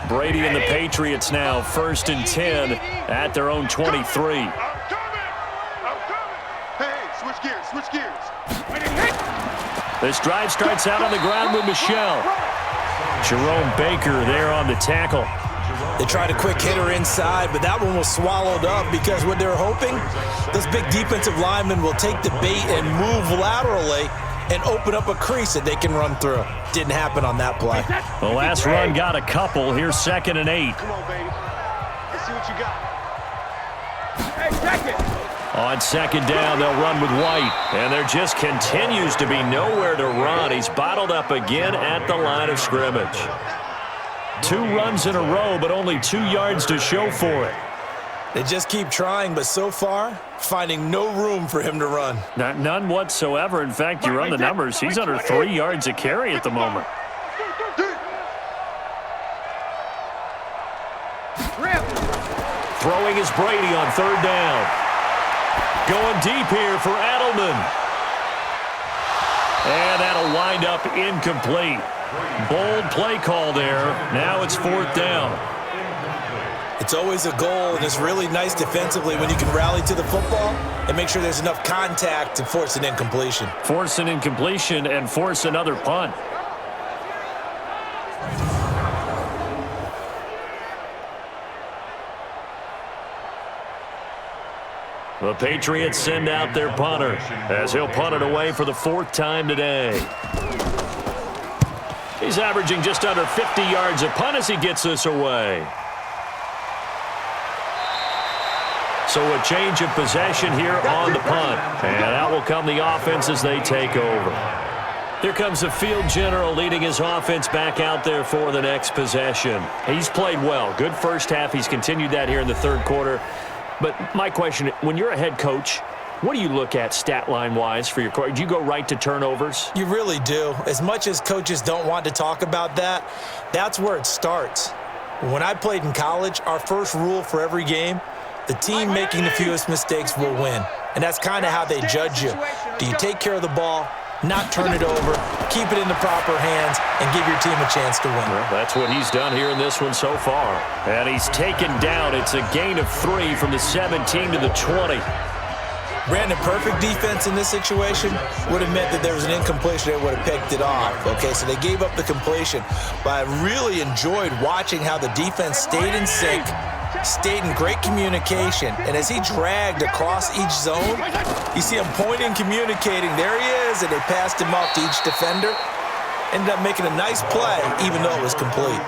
S3: Brady and the Patriots now 1st and 10 at their own 23.
S5: I'm coming. Hey, switch gears.
S3: This drive starts out on the ground with Michelle. Jerome Baker there on the tackle.
S4: They tried a quick hitter inside, but that one was swallowed up because what they're hoping, those big defensive linemen will take the bait and move laterally and open up a crease that they can run through. Didn't happen on that play.
S3: The last run got a couple. Here's 2nd and 8.
S5: Come on, baby. Let's see what you got. Hey, second.
S3: On 2nd down, they'll run with White. And there just continues to be nowhere to run. He's bottled up again at the line of scrimmage. 2 runs in a row, but only 2 yards to show for it.
S4: They just keep trying, but so far, finding no room for him to run.
S3: None whatsoever. In fact, you run the numbers. He's under 3 yards a carry at the moment. Throwing is Brady on 3rd down. Going deep here for Edelman. And that'll wind up incomplete. Bold play call there. Now it's 4th down.
S4: It's always a goal, and it's really nice defensively when you can rally to the football and make sure there's enough contact to force an incompletion.
S3: Force an incompletion and force another punt. The Patriots send out their punter as he'll punt it away for the 4th time today. He's averaging just under 50 yards a punt as he gets this away. So a change of possession here on the punt. And out will come the offense as they take over. Here comes the field general leading his offense back out there for the next possession. He's played well. Good first half. He's continued that here in the 3rd quarter. But my question, when you're a head coach, what do you look at stat line-wise for your coach? Do you go right to turnovers?
S4: You really do. As much as coaches don't want to talk about that, that's where it starts. When I played in college, our first rule for every game, the team making the fewest mistakes will win. And that's kind of how they judge you. Do you take care of the ball, not turn it over, keep it in the proper hands, and give your team a chance to win?
S3: Well, that's what he's done here in this one so far. And he's taken down. It's a gain of 3 from the 17 to the 20.
S4: Brandon, perfect defense in this situation would have meant that there was an incompletion that would have picked it off. Okay, so they gave up the completion. But I really enjoyed watching how the defense stayed in sync, stayed in great communication, and as he dragged across each zone, you see him pointing, communicating. There he is, and they passed him off to each defender. Ended up making a nice play, even though it was complete.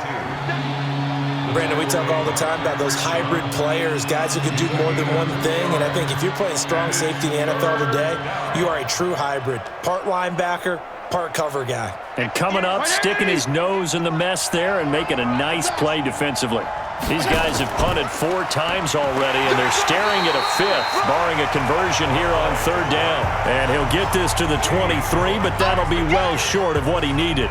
S4: Brandon, we talk all the time about those hybrid players, guys who can do more than one thing, and I think if you're playing strong safety in the NFL today, you are a true hybrid. Part linebacker, part cover guy.
S3: And coming up, sticking his nose in the mess there and making a nice play defensively. These guys have punted 4 times already, and they're staring at a 5th, barring a conversion here on 3rd down. And he'll get this to the 23, but that'll be well short of what he needed.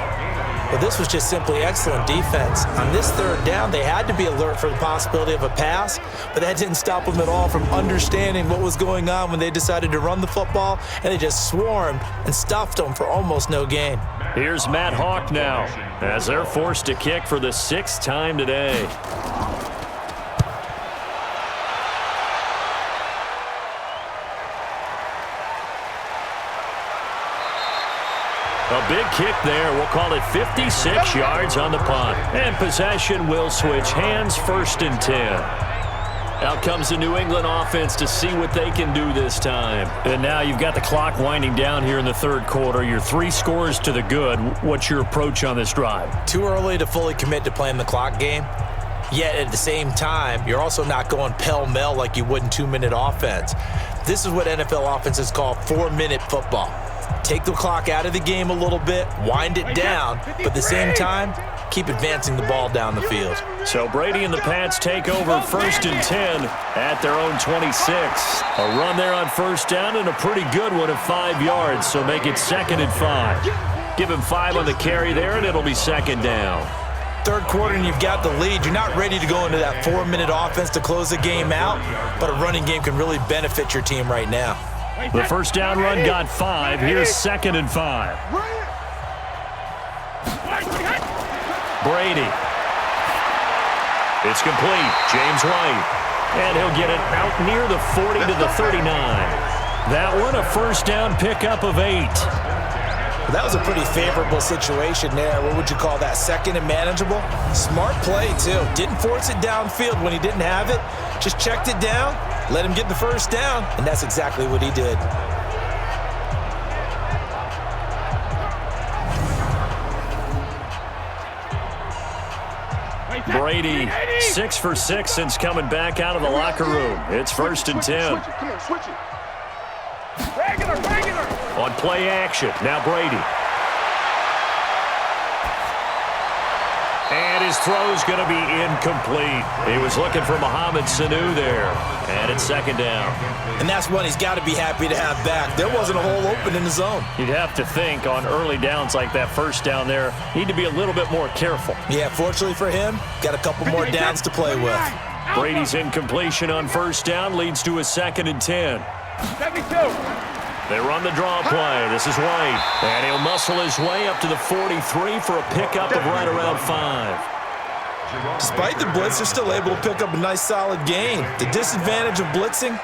S4: Well, this was just simply excellent defense. On this third down, they had to be alert for the possibility of a pass, but that didn't stop them at all from understanding what was going on when they decided to run the football, and they just swarmed and stuffed them for almost no gain.
S3: Here's Matt Hawk now, as they're forced to kick for the 6th time today. A big kick there. We'll call it 56 yards on the punt. And possession will switch hands, 1st and 10. Out comes the New England offense to see what they can do this time. And now you've got the clock winding down here in the 3rd quarter. You're 3 scores to the good. What's your approach on this drive?
S4: Too early to fully commit to playing the clock game. Yet at the same time, you're also not going pell-mell like you would in 2-minute offense. This is what NFL offenses call 4-minute football. Take the clock out of the game a little bit, wind it down, but at the same time, keep advancing the ball down the field.
S3: So Brady and the Pats take over 1st and 10 at their own 26. A run there on 1st down and a pretty good one of 5 yards, so make it 2nd and 5. Give him 5 on the carry there, and it'll be 2nd down.
S4: 3rd quarter and you've got the lead. You're not ready to go into that 4-minute offense to close the game out, but a running game can really benefit your team right now.
S3: The 1st down run got 5. Here's 2nd and 5. Brady. It's complete. James White. And he'll get it out near the 40 to the 39. That one a 1st down pickup of 8.
S4: Well, that was a pretty favorable situation there. What would you call that? 2nd and manageable? Smart play, too. Didn't force it downfield when he didn't have it. Just checked it down, let him get the 1st down, and that's exactly what he did.
S3: Brady, 6 for 6 since coming back out of the locker room. It's 1st and 10.
S5: Come on, switch it.
S3: On play action, now Brady. And his throw's going to be incomplete. He was looking for Mohamed Sanu there. And it's 2nd down.
S4: And that's one he's got to be happy to have back. There wasn't a hole open in the zone.
S3: You'd have to think on early downs like that 1st down there, need to be a little bit more careful.
S4: Yeah, fortunately for him, got a couple more downs to play with.
S3: Brady's incompletion on 1st down leads to a 2nd and 10.
S5: 72.
S3: They run the draw play. This is White. And he'll muscle his way up to the 43 for a pickup of right around 5.
S1: Despite the blitz, they're still able to pick up a nice solid gain. The disadvantage of blitzing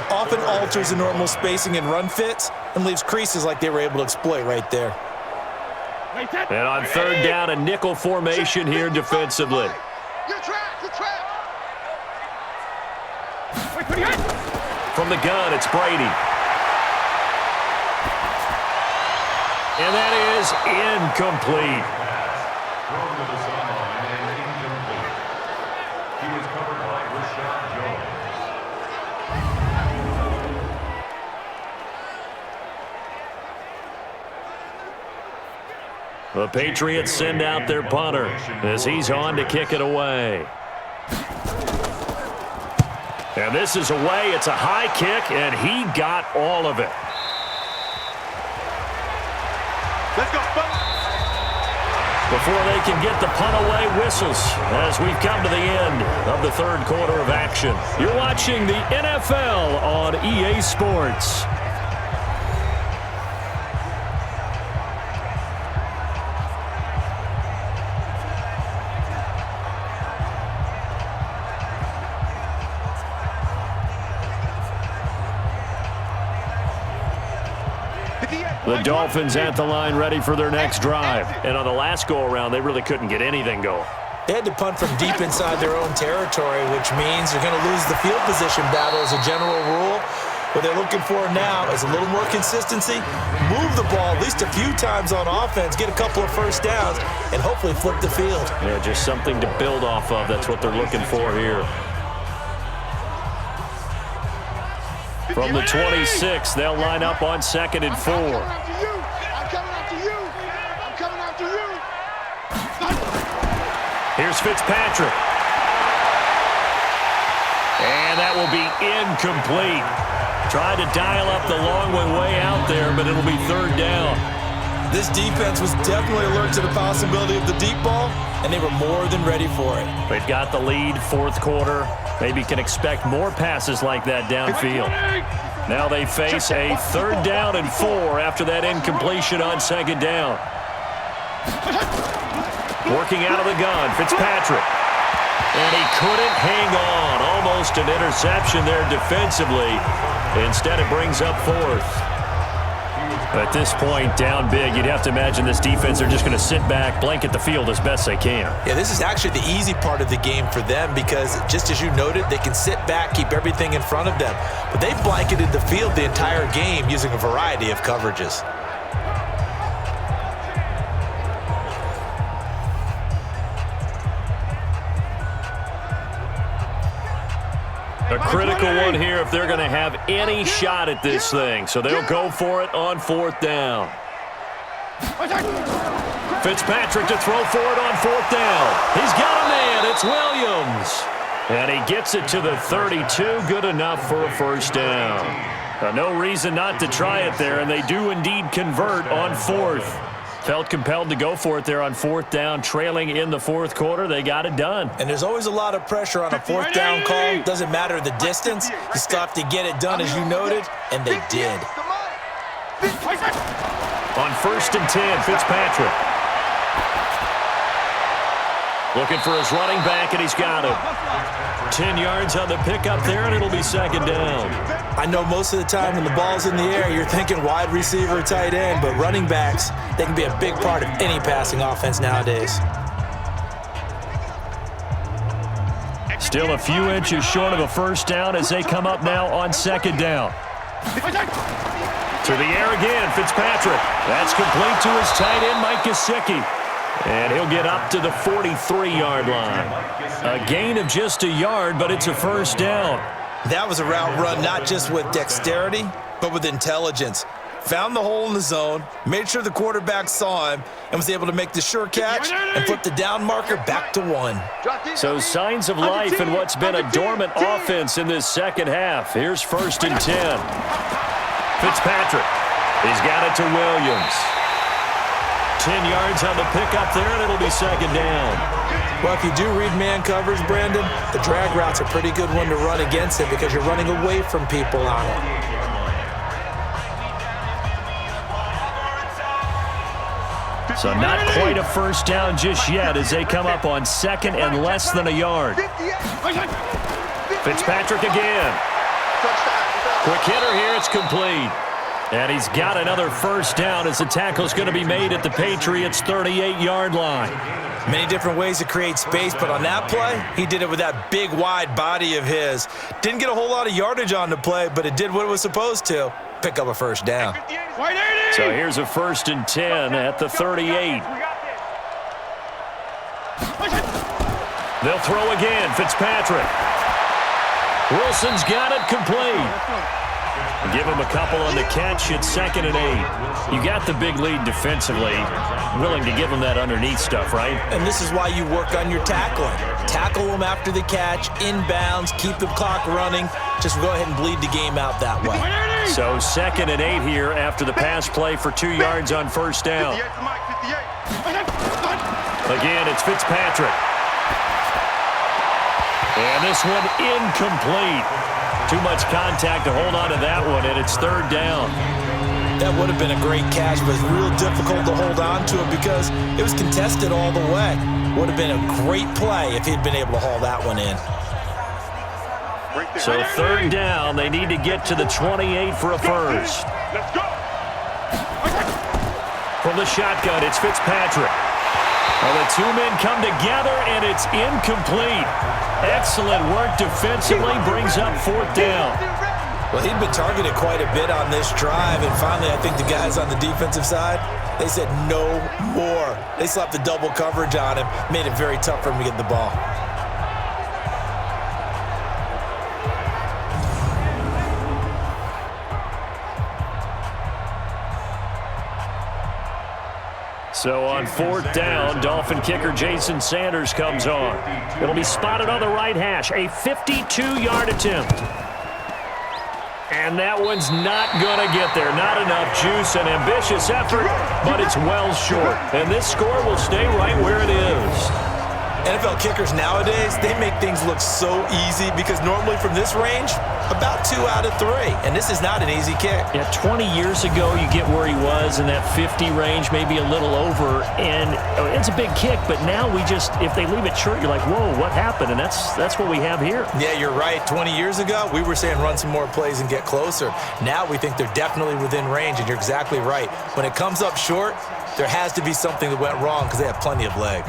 S1: often alters the normal spacing and run fits and leaves creases like they were able to exploit right there.
S3: And on 3rd down, a nickel formation here defensively. From the gun, it's Brady. And that is incomplete.
S6: He was covered by Rashad Jones.
S3: The Patriots send out their punter as he's on to kick it away. And this is away. It's a high kick, and he got all of it.
S5: Let's go,
S3: Before they can get the punt away, whistles as we've come to the end of the 3rd quarter of action. You're watching the NFL on EA Sports. The Dolphins at the line ready for their next drive. And on the last go-around, they really couldn't get anything going.
S4: They had to punt from deep inside their own territory, which means they're going to lose the field position battle as a general rule. What they're looking for now is a little more consistency, move the ball at least a few times on offense, get a couple of 1st downs, and hopefully flip the field.
S3: Yeah, just something to build off of. That's what they're looking for here. From the 26, they'll line up on 2nd and 4.
S5: I'm coming after you. I'm coming after you.
S3: Here's Fitzpatrick. And that will be incomplete. Tried to dial up the long one way out there, but it'll be 3rd down.
S1: This defense was definitely alert to the possibility of the deep ball, and they were more than ready for it.
S3: They've got the lead, fourth quarter. Maybe can expect more passes like that downfield. Now they face a 3rd down and 4 after that incompletion on 2nd down. Working out of the gun, Fitzpatrick. And he couldn't hang on. Almost an interception there defensively. Instead, it brings up 4th. At this point, down big, you'd have to imagine this defense are just going to sit back, blanket the field as best they can.
S4: Yeah, this is actually the easy part of the game for them because, just as you noted, they can sit back, keep everything in front of them. But they've blanketed the field the entire game using a variety of coverages.
S3: A critical one here if they're going to have any shot at this thing. So they'll go for it on 4th down. Fitzpatrick to throw for it on 4th down. He's got a man. It's Williams. And he gets it to the 32. Good enough for a 1st down. No reason not to try it there, and they do indeed convert on 4th. Felt compelled to go for it there on 4th down, trailing in the 4th quarter. They got it done.
S4: And there's always a lot of pressure on a 4th down call. Doesn't matter the distance. You still have to get it done, as you noted, and they did.
S3: On 1st and 10, Fitzpatrick. Looking for his running back, and he's got him. 10 yards on the pickup there, and it'll be 2nd down.
S4: I know most of the time when the ball's in the air, you're thinking wide receiver, tight end, but running backs, they can be a big part of any passing offense nowadays.
S3: Still a few inches short of a 1st down as they come up now on 2nd down. To the air again, Fitzpatrick. That's complete to his tight end, Mike Gesicki. And he'll get up to the 43-yard line. A gain of just a yard, but it's a 1st down.
S1: That was a route run not just with dexterity, but with intelligence. Found the hole in the zone, made sure the quarterback saw him, and was able to make the sure catch and put the down marker back to 1.
S3: So signs of life in what's been a dormant offense in this 2nd half. Here's 1st and 10. Fitzpatrick. He's got it to Williams. 10 yards on the pickup there, and it'll be 2nd down.
S4: Well, if you do read man coverage, Brandon, the drag route's a pretty good one to run against it because you're running away from people on it.
S3: So not quite a 1st down just yet as they come up on 2nd and less than a yard. Fitzpatrick again. Quick hitter here, it's complete. And he's got another 1st down as the tackle's going to be made at the Patriots' 38-yard line.
S1: Many different ways to create space, but on that play, he did it with that big, wide body of his. Didn't get a whole lot of yardage on the play, but it did what it was supposed to, pick up a 1st down.
S3: So here's a 1st and 10 at the 38. They'll throw again, Fitzpatrick. Wilson's got it complete. Give him a couple on the catch. It's 2nd and 8. You got the big lead defensively. Willing to give him that underneath stuff, right?
S4: And this is why you work on your tackling. Tackle them after the catch, inbounds, keep the clock running. Just go ahead and bleed the game out that way.
S3: So 2nd and 8 here after the pass play for 2 yards on 1st down. Again, it's Fitzpatrick. And this one incomplete. Too much contact to hold on to that one, and it's 3rd down.
S1: That would have been a great catch, but it's real difficult to hold on to it because it was contested all the way. Would have been a great play if he'd been able to haul that one in.
S3: So 3rd down, they need to get to the 28 for a 1st. From the shotgun, it's Fitzpatrick. Well, the 2 men come together, and it's incomplete. Excellent work defensively, brings up 4th down.
S1: Well, he'd been targeted quite a bit on this drive, and finally I think the guys on the defensive side, they said no more. They slapped the double coverage on him, made it very tough for him to get the ball.
S3: So on 4th down, Dolphin kicker Jason Sanders comes on. It'll be spotted on the right hash, a 52-yard attempt. And that one's not going to get there. Not enough juice, an ambitious effort, but it's well short. And this score will stay right where it is.
S1: NFL kickers nowadays, they make things look so easy because normally from this range, about 2 out of 3. And this is not an easy kick.
S3: Yeah, 20 years ago, you get where he was in that 50 range, maybe a little over. And it's a big kick, but now if they leave it short, you're like, whoa, what happened? And that's what we have here.
S1: Yeah, you're right. 20 years ago, we were saying run some more plays and get closer. Now we think they're definitely within range, and you're exactly right. When it comes up short, there has to be something that went wrong because they have plenty of leg.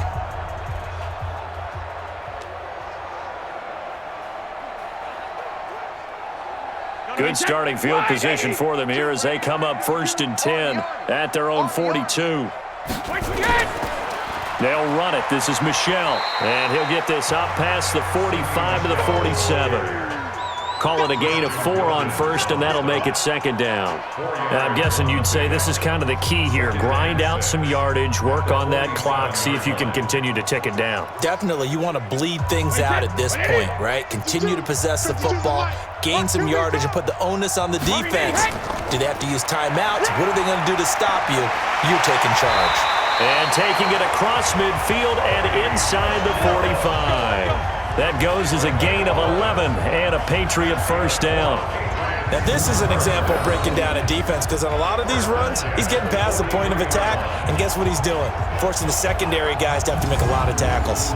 S3: Good starting field position for them here as they come up 1st and 10 at their own 42. They'll run it. This is Michel, and he'll get this up past the 45 to the 47. Call it a gain of 4 on 1st, and that'll make it 2nd down. I'm guessing you'd say this is kind of the key here. Grind out some yardage, work on that clock, see if you can continue to tick it down.
S1: Definitely, you want to bleed things out at this point, right? Continue to possess the football, gain some yardage, and put the onus on the defense. Do they have to use timeouts? What are they going to do to stop you? You're taking charge.
S3: And taking it across midfield and inside the 45. That goes as a gain of 11 and a Patriot 1st down.
S1: Now, this is an example of breaking down a defense because on a lot of these runs, he's getting past the point of attack, and guess what he's doing? Forcing the secondary guys to have to make a lot of tackles.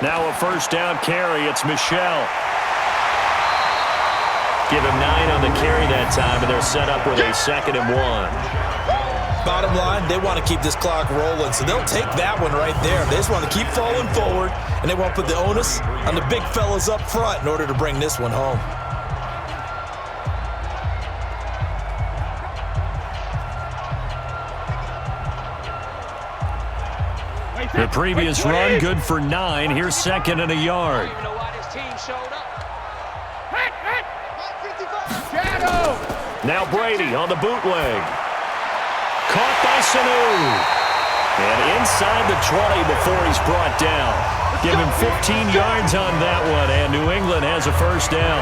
S3: Now a 1st down carry. It's Michel. Give him 9 on the carry that time, and they're set up with a 2nd and 1.
S1: Bottom line, they want to keep this clock rolling, so they'll take that one right there. They just want to keep falling forward, and they want to put the onus on the big fellas up front in order to bring this one home.
S3: The previous run, good for 9. Here's 2nd and a yard. Now Brady on the bootleg. Caught by Sanu. And inside the 20 before he's brought down. Give him 15 yards on that one, and New England has a 1st down.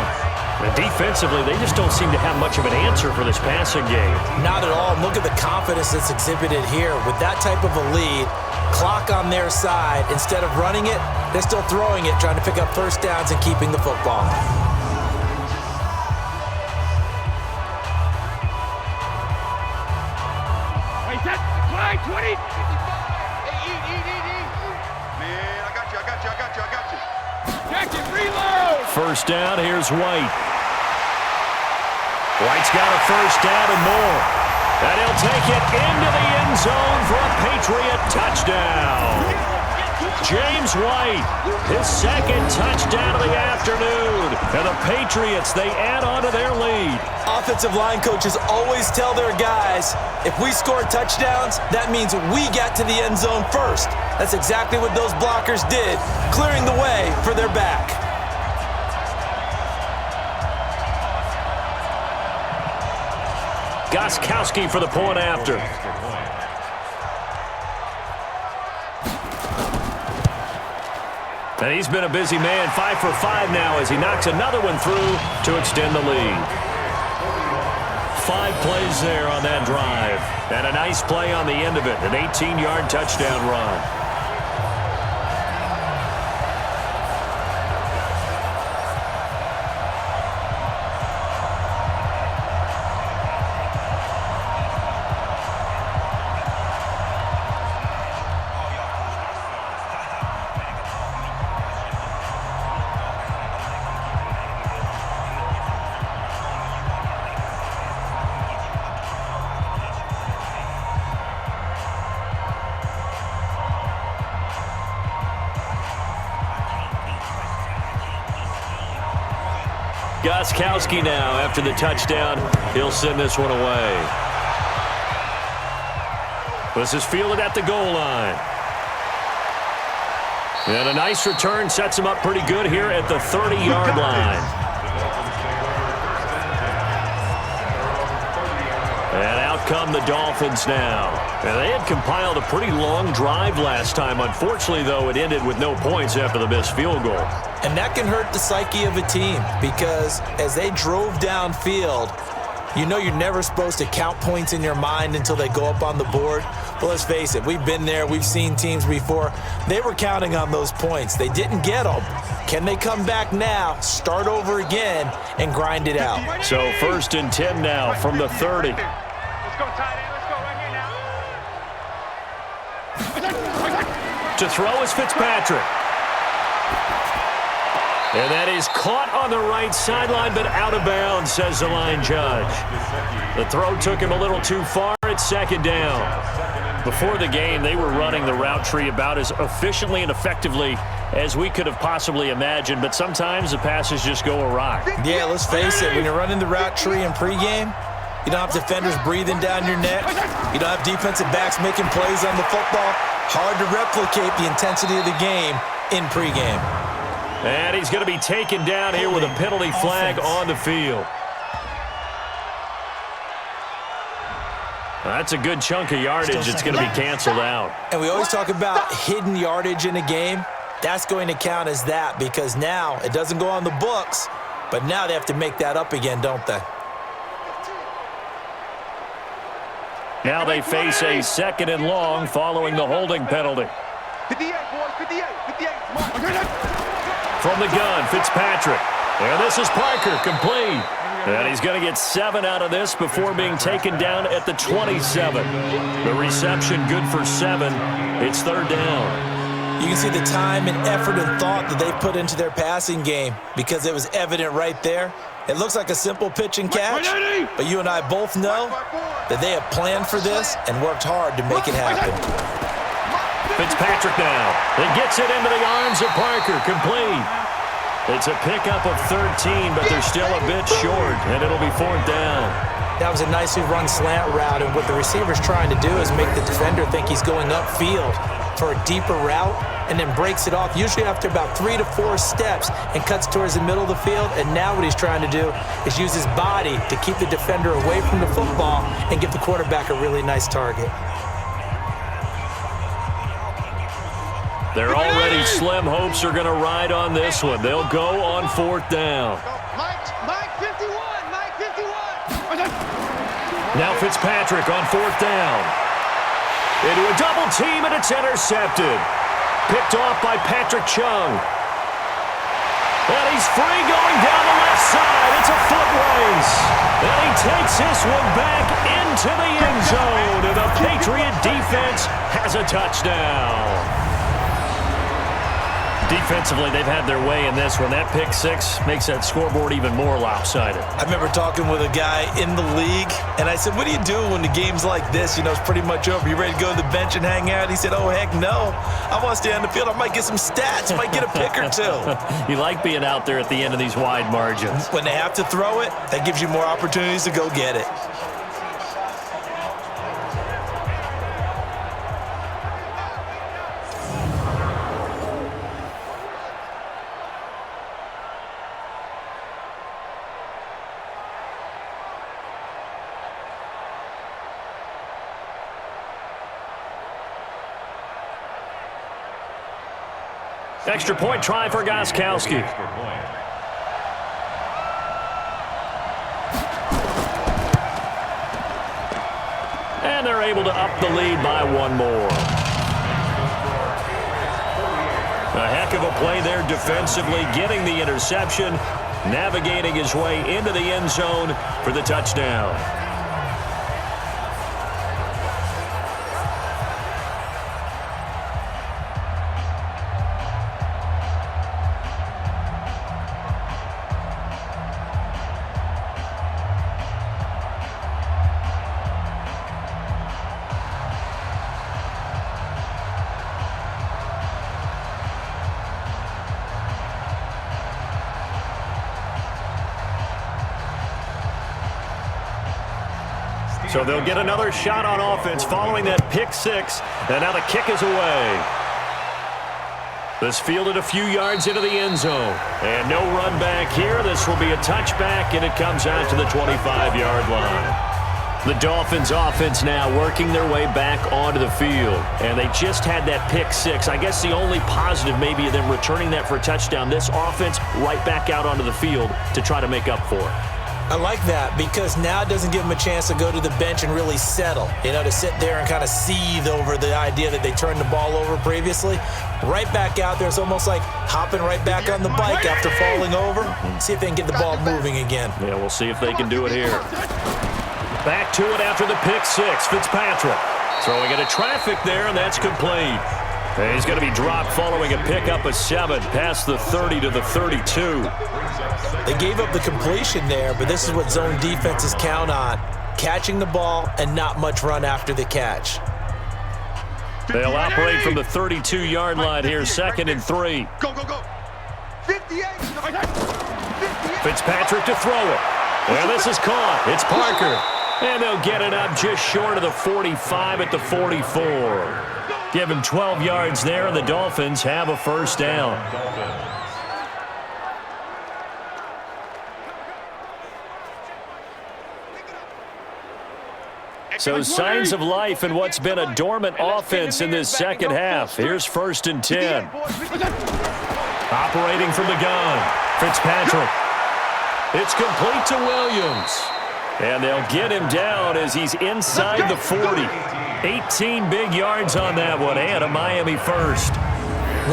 S3: And defensively, they just don't seem to have much of an answer for this passing game.
S1: Not at all. And look at the confidence that's exhibited here. With that type of a lead, clock on their side, instead of running it, they're still throwing it, trying to pick up 1st downs and keeping the football.
S3: First down, here's White. White's got a 1st down and more. And he'll take it into the end zone for a Patriot touchdown. James White, his 2nd touchdown of the afternoon. And the Patriots, they add on to their lead.
S1: Offensive line coaches always tell their guys, if we score touchdowns, that means we get to the end zone first. That's exactly what those blockers did, clearing the way for their back.
S3: Gostkowski for the point after. And he's been a busy man, 5 for 5 now as he knocks another one through to extend the lead. 5 plays there on that drive. And a nice play on the end of it, an 18-yard touchdown run. Gostkowski now, after the touchdown, he'll send this one away. This is fielded at the goal line. And a nice return sets him up pretty good here at the 30-yard line. And out come the Dolphins now. And they had compiled a pretty long drive last time. Unfortunately, though, it ended with no points after the missed field goal.
S4: And that can hurt the psyche of a team because as they drove downfield, you know you're never supposed to count points in your mind until they go up on the board. Well, let's face it, we've been there. We've seen teams before. They were counting on those points. They didn't get them. Can they come back now, start over again, and grind it out?
S3: So 1st and 10 now from the 30.
S5: Let's go, tight end. Let's go right here now.
S3: To throw is Fitzpatrick. And that is caught on the right sideline, but out of bounds, says the line judge. The throw took him a little too far. It's 2nd down. Before the game, they were running the route tree about as efficiently and effectively as we could have possibly imagined, but sometimes the passes just go awry.
S4: Yeah, let's face it. When you're running the route tree in pregame, you don't have defenders breathing down your neck. You don't have defensive backs making plays on the football. Hard to replicate the intensity of the game in pregame.
S3: And he's going to be taken down here with a penalty flag on the field. That's a good chunk of yardage. It's going to be canceled out.
S4: And we always talk about hidden yardage in a game. That's going to count as that because now it doesn't go on the books, but now they have to make that up again, don't they?
S3: Now they face a 2nd and long following the holding penalty.
S5: 58, boys, 58, 58.
S3: From the gun, Fitzpatrick. And this is Parker, complete. And he's going to get 7 out of this before being taken down at the 27. The reception good for 7. It's 3rd down.
S4: You can see the time and effort and thought that they put into their passing game because it was evident right there. It looks like a simple pitch and catch, but you and I both know that they have planned for this and worked hard to make it happen.
S3: Fitzpatrick now. It gets it into the arms of Parker, complete. It's a pickup of 13, but they're still a bit short, and it'll be 4th down.
S4: That was a nicely run slant route, and what the receiver's trying to do is make the defender think he's going upfield for a deeper route and then breaks it off, usually after about 3 to 4 steps, and cuts towards the middle of the field. And now what he's trying to do is use his body to keep the defender away from the football and give the quarterback a really nice target.
S3: Their already slim hopes are going to ride on this one. They'll go on 4th down.
S5: Mike 51, Mike 51.
S3: Now Fitzpatrick on 4th down. Into a double team, and it's intercepted. Picked off by Patrick Chung. And he's free going down the left side. It's a foot race. And he takes this one back into the end zone. And the Patriot defense has a touchdown. Defensively, they've had their way in this one. That pick 6 makes that scoreboard even more lopsided.
S4: I remember talking with a guy in the league, and I said, what do you do when the game's like this? You know, it's pretty much over. You ready to go to the bench and hang out? He said, oh, heck no. I want to stay on the field. I might get some stats. Might get a pick or 2.
S3: You like being out there at the end of these wide margins.
S4: When they have to throw it, that gives you more opportunities to go get it.
S3: Extra point try for Gostkowski. And they're able to up the lead by 1 more. A heck of a play there defensively, getting the interception, navigating his way into the end zone for the touchdown. So they'll get another shot on offense following that pick 6. And now the kick is away. This fielded a few yards into the end zone. And no run back here. This will be a touchback, and it comes out to the 25-yard line. The Dolphins offense now working their way back onto the field. And they just had that pick six. I guess the only positive maybe of them returning that for a touchdown. This offense right back out onto the field to try to make up for it.
S4: I like that because now it doesn't give them a chance to go to the bench and really settle, to sit there and kind of seethe over the idea that they turned the ball over previously. Right back out there. It's almost like hopping right back on the bike after falling over. See if they can get the ball moving again.
S3: Yeah, we'll see if they can do it here. Back to it after the pick six. Fitzpatrick throwing into traffic there, and that's complete. And he's going to be dropped following a pickup of 7 past the 30 to the 32.
S4: They gave up the completion there, but this is what zone defenses count on. Catching the ball and not much run after the catch.
S3: They'll operate from the 32-yard line here, 2nd and 3.
S5: Go, go, go. 58.
S3: Fitzpatrick to throw it. Well, this is caught. It's Parker. And they'll get it up just short of the 45 at the 44. Give him 12 yards there, and the Dolphins have a first down. So signs of life in what's been a dormant offense in this second half. Here's 1st and 10. Operating from the gun, Fitzpatrick. It's complete to Williams. And they'll get him down as he's inside the 40. 18 big yards on that one, and a Miami first.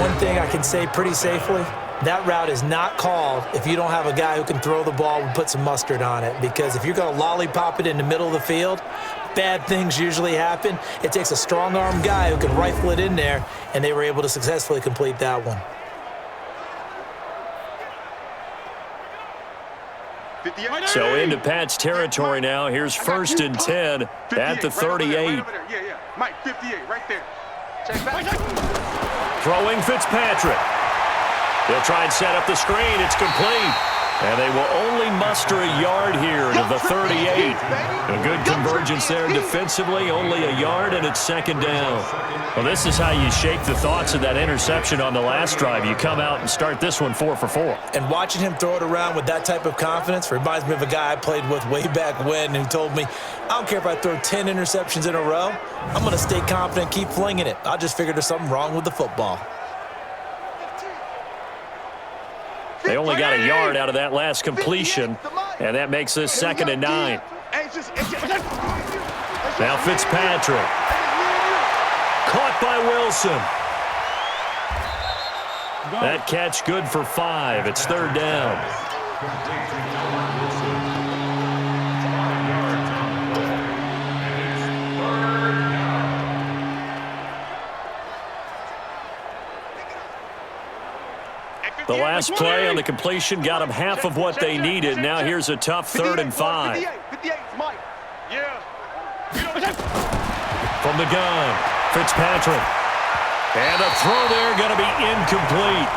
S4: One thing I can say pretty safely, that route is not called if you don't have a guy who can throw the ball and put some mustard on it. Because if you're going to lollipop it in the middle of the field, bad things usually happen. It takes a strong-arm guy who can rifle it in there, and they were able to successfully complete that one.
S3: So into Pat's territory now. Here's 1st and 10 at the 38.
S5: Yeah. Mike, 58, right there. Check back.
S3: Throwing Fitzpatrick. They'll try and set up the screen. It's complete. And they will only muster a yard here to the 38. A good convergence there defensively, only a yard, and it's 2nd down. Well, this is how you shake the thoughts of that interception on the last drive. You come out and start this one 4 for 4.
S4: And watching him throw it around with that type of confidence reminds me of a guy I played with way back when who told me, I don't care if I throw 10 interceptions in a row. I'm going to stay confident, keep flinging it. I just figured there's something wrong with the football.
S3: They only got a yard out of that last completion, and that makes this 2nd and 9. Now Fitzpatrick. Caught by Wilson. That catch good for 5. It's 3rd down. The last play on the completion got them half of what they needed. Now here's a tough 3rd and 5.
S5: 58, Mike. Yeah.
S3: From the gun, Fitzpatrick. And a throw there going to be incomplete.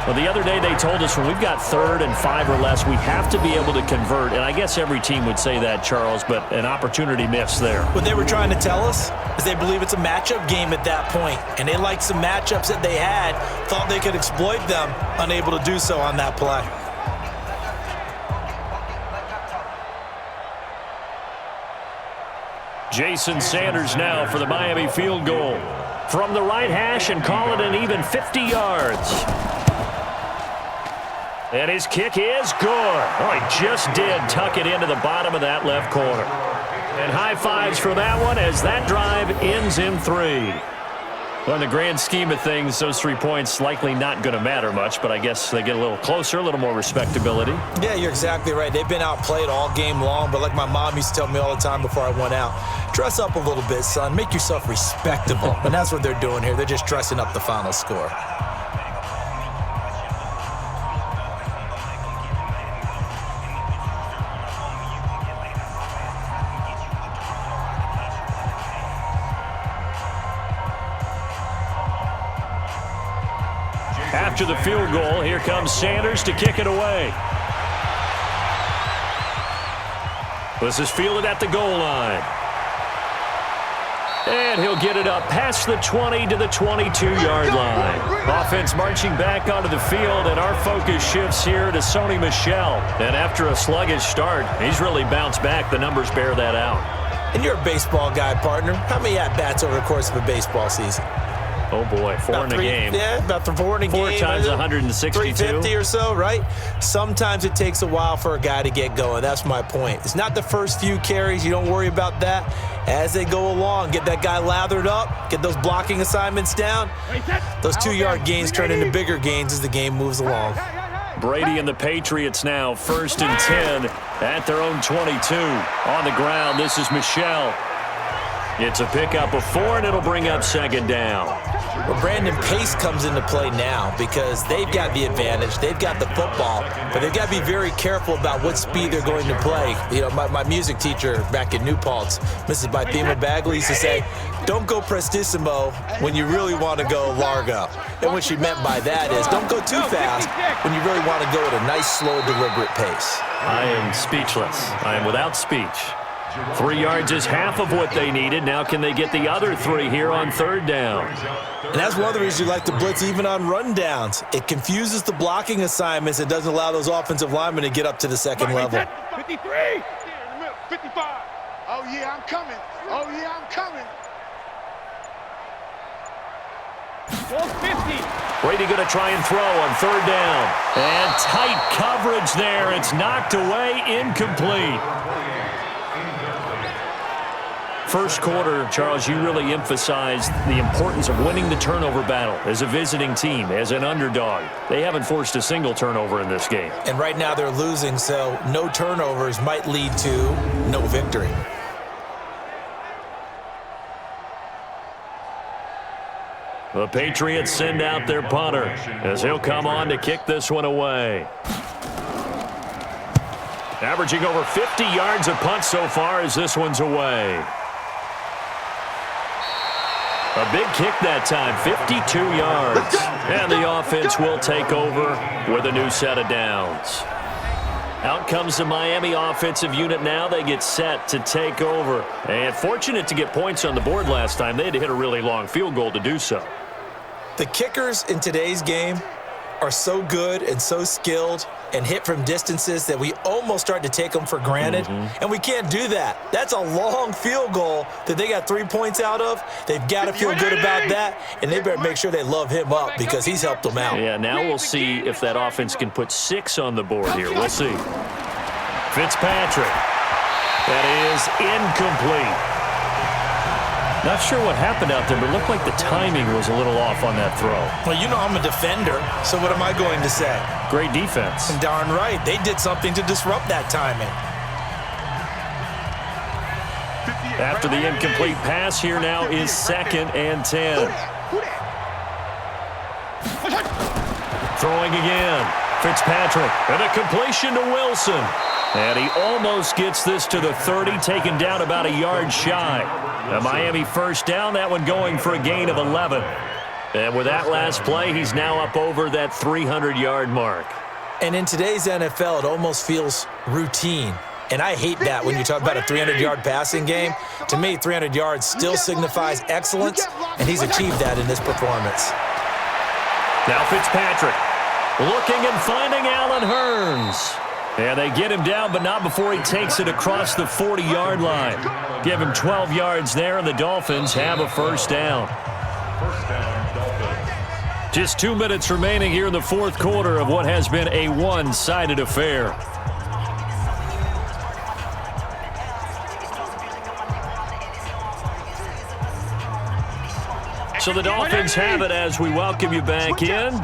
S3: Well, the other day they told us when we've got 3rd and 5 or less, we have to be able to convert. And I guess every team would say that, Charles, but an opportunity missed there.
S4: What they were trying to tell us is they believe it's a matchup game at that point. And they liked some matchups that they had, thought they could exploit them, unable to do so on that play.
S3: Jason Sanders now for the Miami field goal. From the right hash and call it an even 50 yards. And his kick is good. Oh, he just did tuck it into the bottom of that left corner. And high fives for that one as that drive ends in 3. Well, in the grand scheme of things, those 3 points likely not going to matter much, but I guess they get a little closer, a little more respectability.
S4: Yeah, you're exactly right. They've been outplayed all game long, but like my mom used to tell me all the time before I went out, dress up a little bit, son. Make yourself respectable. And that's what they're doing here. They're just dressing up the final score.
S3: After the field goal, here comes Sanders to kick it away. This is fielded at the goal line. And he'll get it up past the 20 to the 22-yard line. Offense marching back onto the field, and our focus shifts here to Sony Michel. And after a sluggish start, he's really bounced back. The numbers bear that out.
S4: And you're a baseball guy, partner. How many at-bats over the course of a baseball season?
S3: Oh, boy, four in a game.
S4: Yeah, about 4 in a game.
S3: 4 times 162.
S4: 350 or so, right? Sometimes it takes a while for a guy to get going. That's my point. It's not the first few carries. You don't worry about that. As they go along, get that guy lathered up, get those blocking assignments down. Those 2-yard gains turn into bigger gains as the game moves along.
S3: Brady and the Patriots now, 1st and 10 at their own 22. On the ground, this is Michel. It's a pickup of 4, and it'll bring up 2nd down.
S4: Well, Brandon, pace comes into play now because they've got the advantage. They've got the football, but they've got to be very careful about what speed they're going to play. You know, my music teacher back in New Paltz, Mrs. Bythema Bagley, used to say, don't go prestissimo when you really want to go largo. And what she meant by that is don't go too fast when you really want to go at a nice, slow, deliberate pace.
S3: I am speechless. I am without speech. 3 yards is half of what they needed. Now can they get the other 3 here on 3rd down?
S4: And that's one of the reasons you like to blitz even on rundowns. It confuses the blocking assignments. It doesn't allow those offensive linemen to get up to the second level.
S5: 53. 55. Oh, yeah, I'm coming. Oh, yeah, I'm coming.
S3: 450. Brady going to try and throw on 3rd down. And tight coverage there. It's knocked away, incomplete. First quarter, Charles, you really emphasized the importance of winning the turnover battle as a visiting team, as an underdog. They haven't forced a single turnover in this game.
S4: And right now they're losing, so no turnovers might lead to no victory.
S3: The Patriots send out their punter as he'll come on to kick this one away. Averaging over 50 yards a punt so far as this one's away. A big kick that time, 52 yards. And the offense will take over with a new set of downs. Out comes the Miami offensive unit now. They get set to take over. And fortunate to get points on the board last time. They had to hit a really long field goal to do so.
S4: The kickers in today's game are so good and so skilled and hit from distances that we almost start to take them for granted. And we can't do that. That's a long field goal that they got 3 points out of. They've got to feel good about that, and they better make sure they love him up because he's helped them out.
S3: Yeah, now we'll see if that offense can put 6 on the board here. We'll see. Fitzpatrick. That is incomplete. Not sure what happened out there, but it looked like the timing was a little off on that throw.
S4: Well, you know I'm a defender, so what am I going to say?
S3: Great defense.
S4: And darn right, they did something to disrupt that timing.
S3: After the incomplete pass, here now is 2nd and 10. Throwing again. Fitzpatrick, and a completion to Wilson. And he almost gets this to the 30, taken down about a yard shy. A Miami 1st down, that one going for a gain of 11. And with that last play, he's now up over that 300-yard mark.
S4: And in today's NFL, it almost feels routine. And I hate that when you talk about a 300-yard passing game. To me, 300 yards still signifies excellence, and he's achieved that in this performance.
S3: Now Fitzpatrick looking and finding Allen Hurns. And they get him down, but not before he takes it across the 40-yard line. Give him 12 yards there, and the Dolphins have a 1st down.
S6: First down, Dolphins.
S3: Just 2 minutes remaining here in the 4th quarter of what has been a one-sided affair. So the Dolphins have it as we welcome you back in.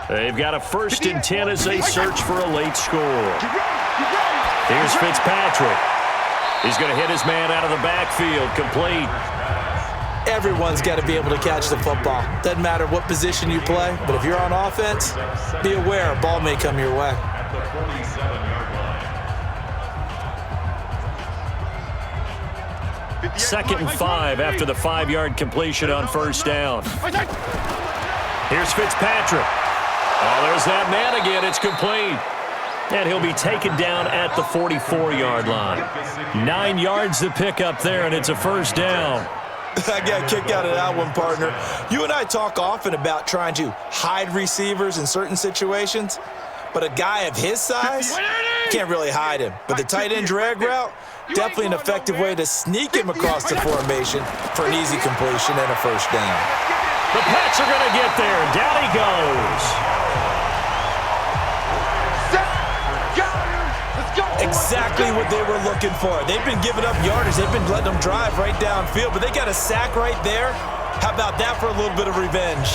S3: They've got a 1st and 10 as they search for a late score. Here's Fitzpatrick. He's going to hit his man out of the backfield, complete.
S4: Everyone's got to be able to catch the football. Doesn't matter what position you play, but if you're on offense, be aware a ball may come your way.
S6: At the 47-yard line.
S3: 2nd and 5 after the 5-yard completion on 1st down. Here's Fitzpatrick. Oh, there's that man again. It's complete. And he'll be taken down at the 44-yard line. 9 yards to pick up there, and it's a 1st down.
S1: I got a kick out of that one, partner. You and I talk often about trying to hide receivers in certain situations, but a guy of his size can't really hide him. But the tight end drag route, definitely an effective way to sneak him across the formation for an easy completion and a first down.
S3: The Pats are going to get there. Down he goes.
S1: Exactly what they were looking for. They've been giving up yardage. They've been letting them drive right downfield, but they got a sack right there. How about that for a little bit of revenge?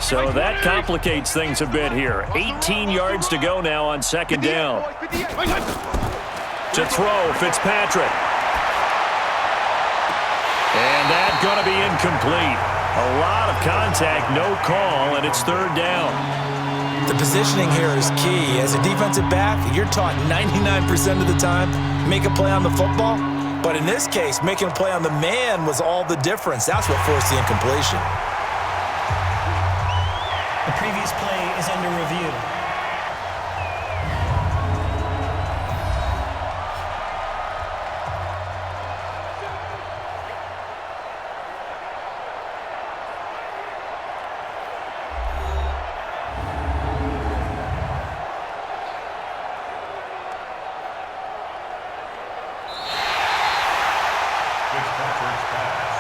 S3: So that complicates things a bit here. 18 yards to go now on second down. To throw, Fitzpatrick. And that's going to be incomplete. A lot of contact, no call, and it's third down.
S1: The positioning here is key. As a defensive back, you're taught 99% of the time, make a play on the football. But in this case, making a play on the man was all the difference. That's what forced the incompletion.
S7: The previous play is under review.
S6: Fitzpatrick's pass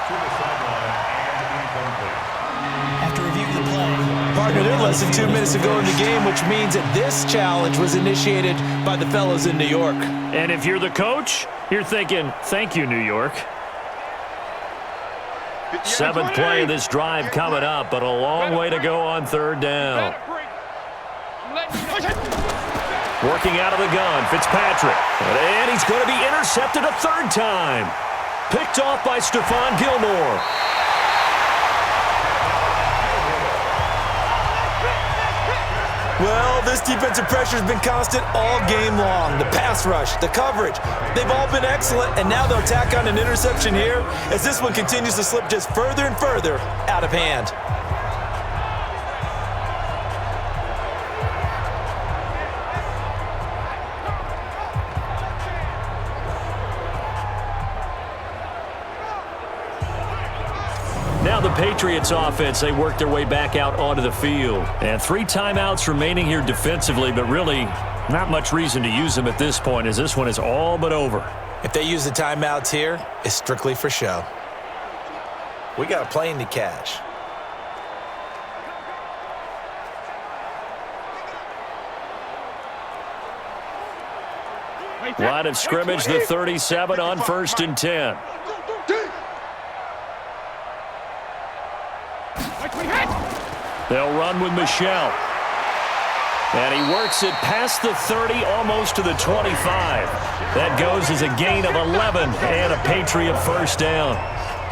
S6: to the sideline and incomplete.
S7: After review of the play,
S1: Partner, they're less than 2 minutes to go in the game, which means that this challenge was initiated by the fellows in New York.
S3: And if you're the coach, you're thinking, thank you, New York. Seventh play of this drive coming up, but a long way to go on third down. Working out of the gun, Fitzpatrick. And he's going to be intercepted a third time. Picked off by Stephon Gilmore.
S1: Well, this defensive pressure has been constant all game long. The pass rush, the coverage, they've all been excellent, and now they'll tack on an interception here as this one continues to slip just further and further out of hand.
S3: Now the Patriots offense, they work their way back out onto the field. And 3 timeouts remaining here defensively, but really not much reason to use them at this point as this one is all but over.
S1: If they use the timeouts here, it's strictly for show. We got a plane to catch.
S3: Line of scrimmage, the 37 on 1st and 10. They'll run with Michelle. And he works it past the 30, almost to the 25. That goes as a gain of 11 and a Patriot first down.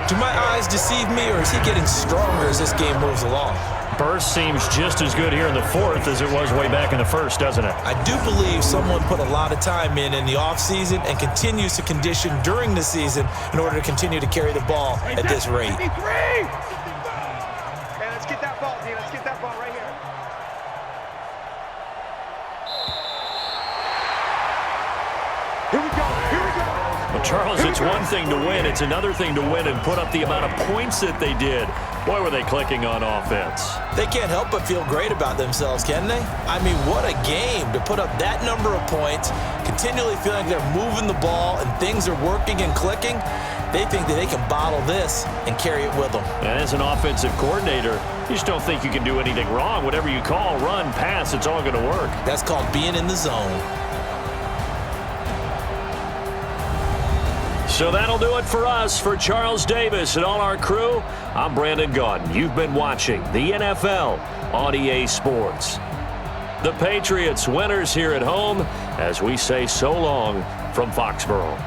S1: Do my eyes deceive me, or is he getting stronger as this game moves along?
S3: Burst seems just as good here in the 4th as it was way back in the 1st, doesn't it?
S1: I do believe someone put a lot of time in the offseason and continues to condition during the season in order to continue to carry the ball at this rate.
S5: Okay, let's get that ball, D. Let's get that ball right here. Here we go. Here we go.
S3: Well, Charles, it's one thing to win. It's another thing to win and put up the amount of points that they did. Boy, were they clicking on offense.
S1: They can't help but feel great about themselves, can they? I mean, what a game to put up that number of points, continually feeling they're moving the ball and things are working and clicking. They think that they can bottle this and carry it with them.
S3: And as an offensive coordinator, you just don't think you can do anything wrong. Whatever you call, run, pass, it's all going to work.
S1: That's called being in the zone.
S3: So that'll do it for us. For Charles Davis and all our crew, I'm Brandon Gaudin. You've been watching the NFL on EA Sports. The Patriots winners here at home as we say so long from Foxborough.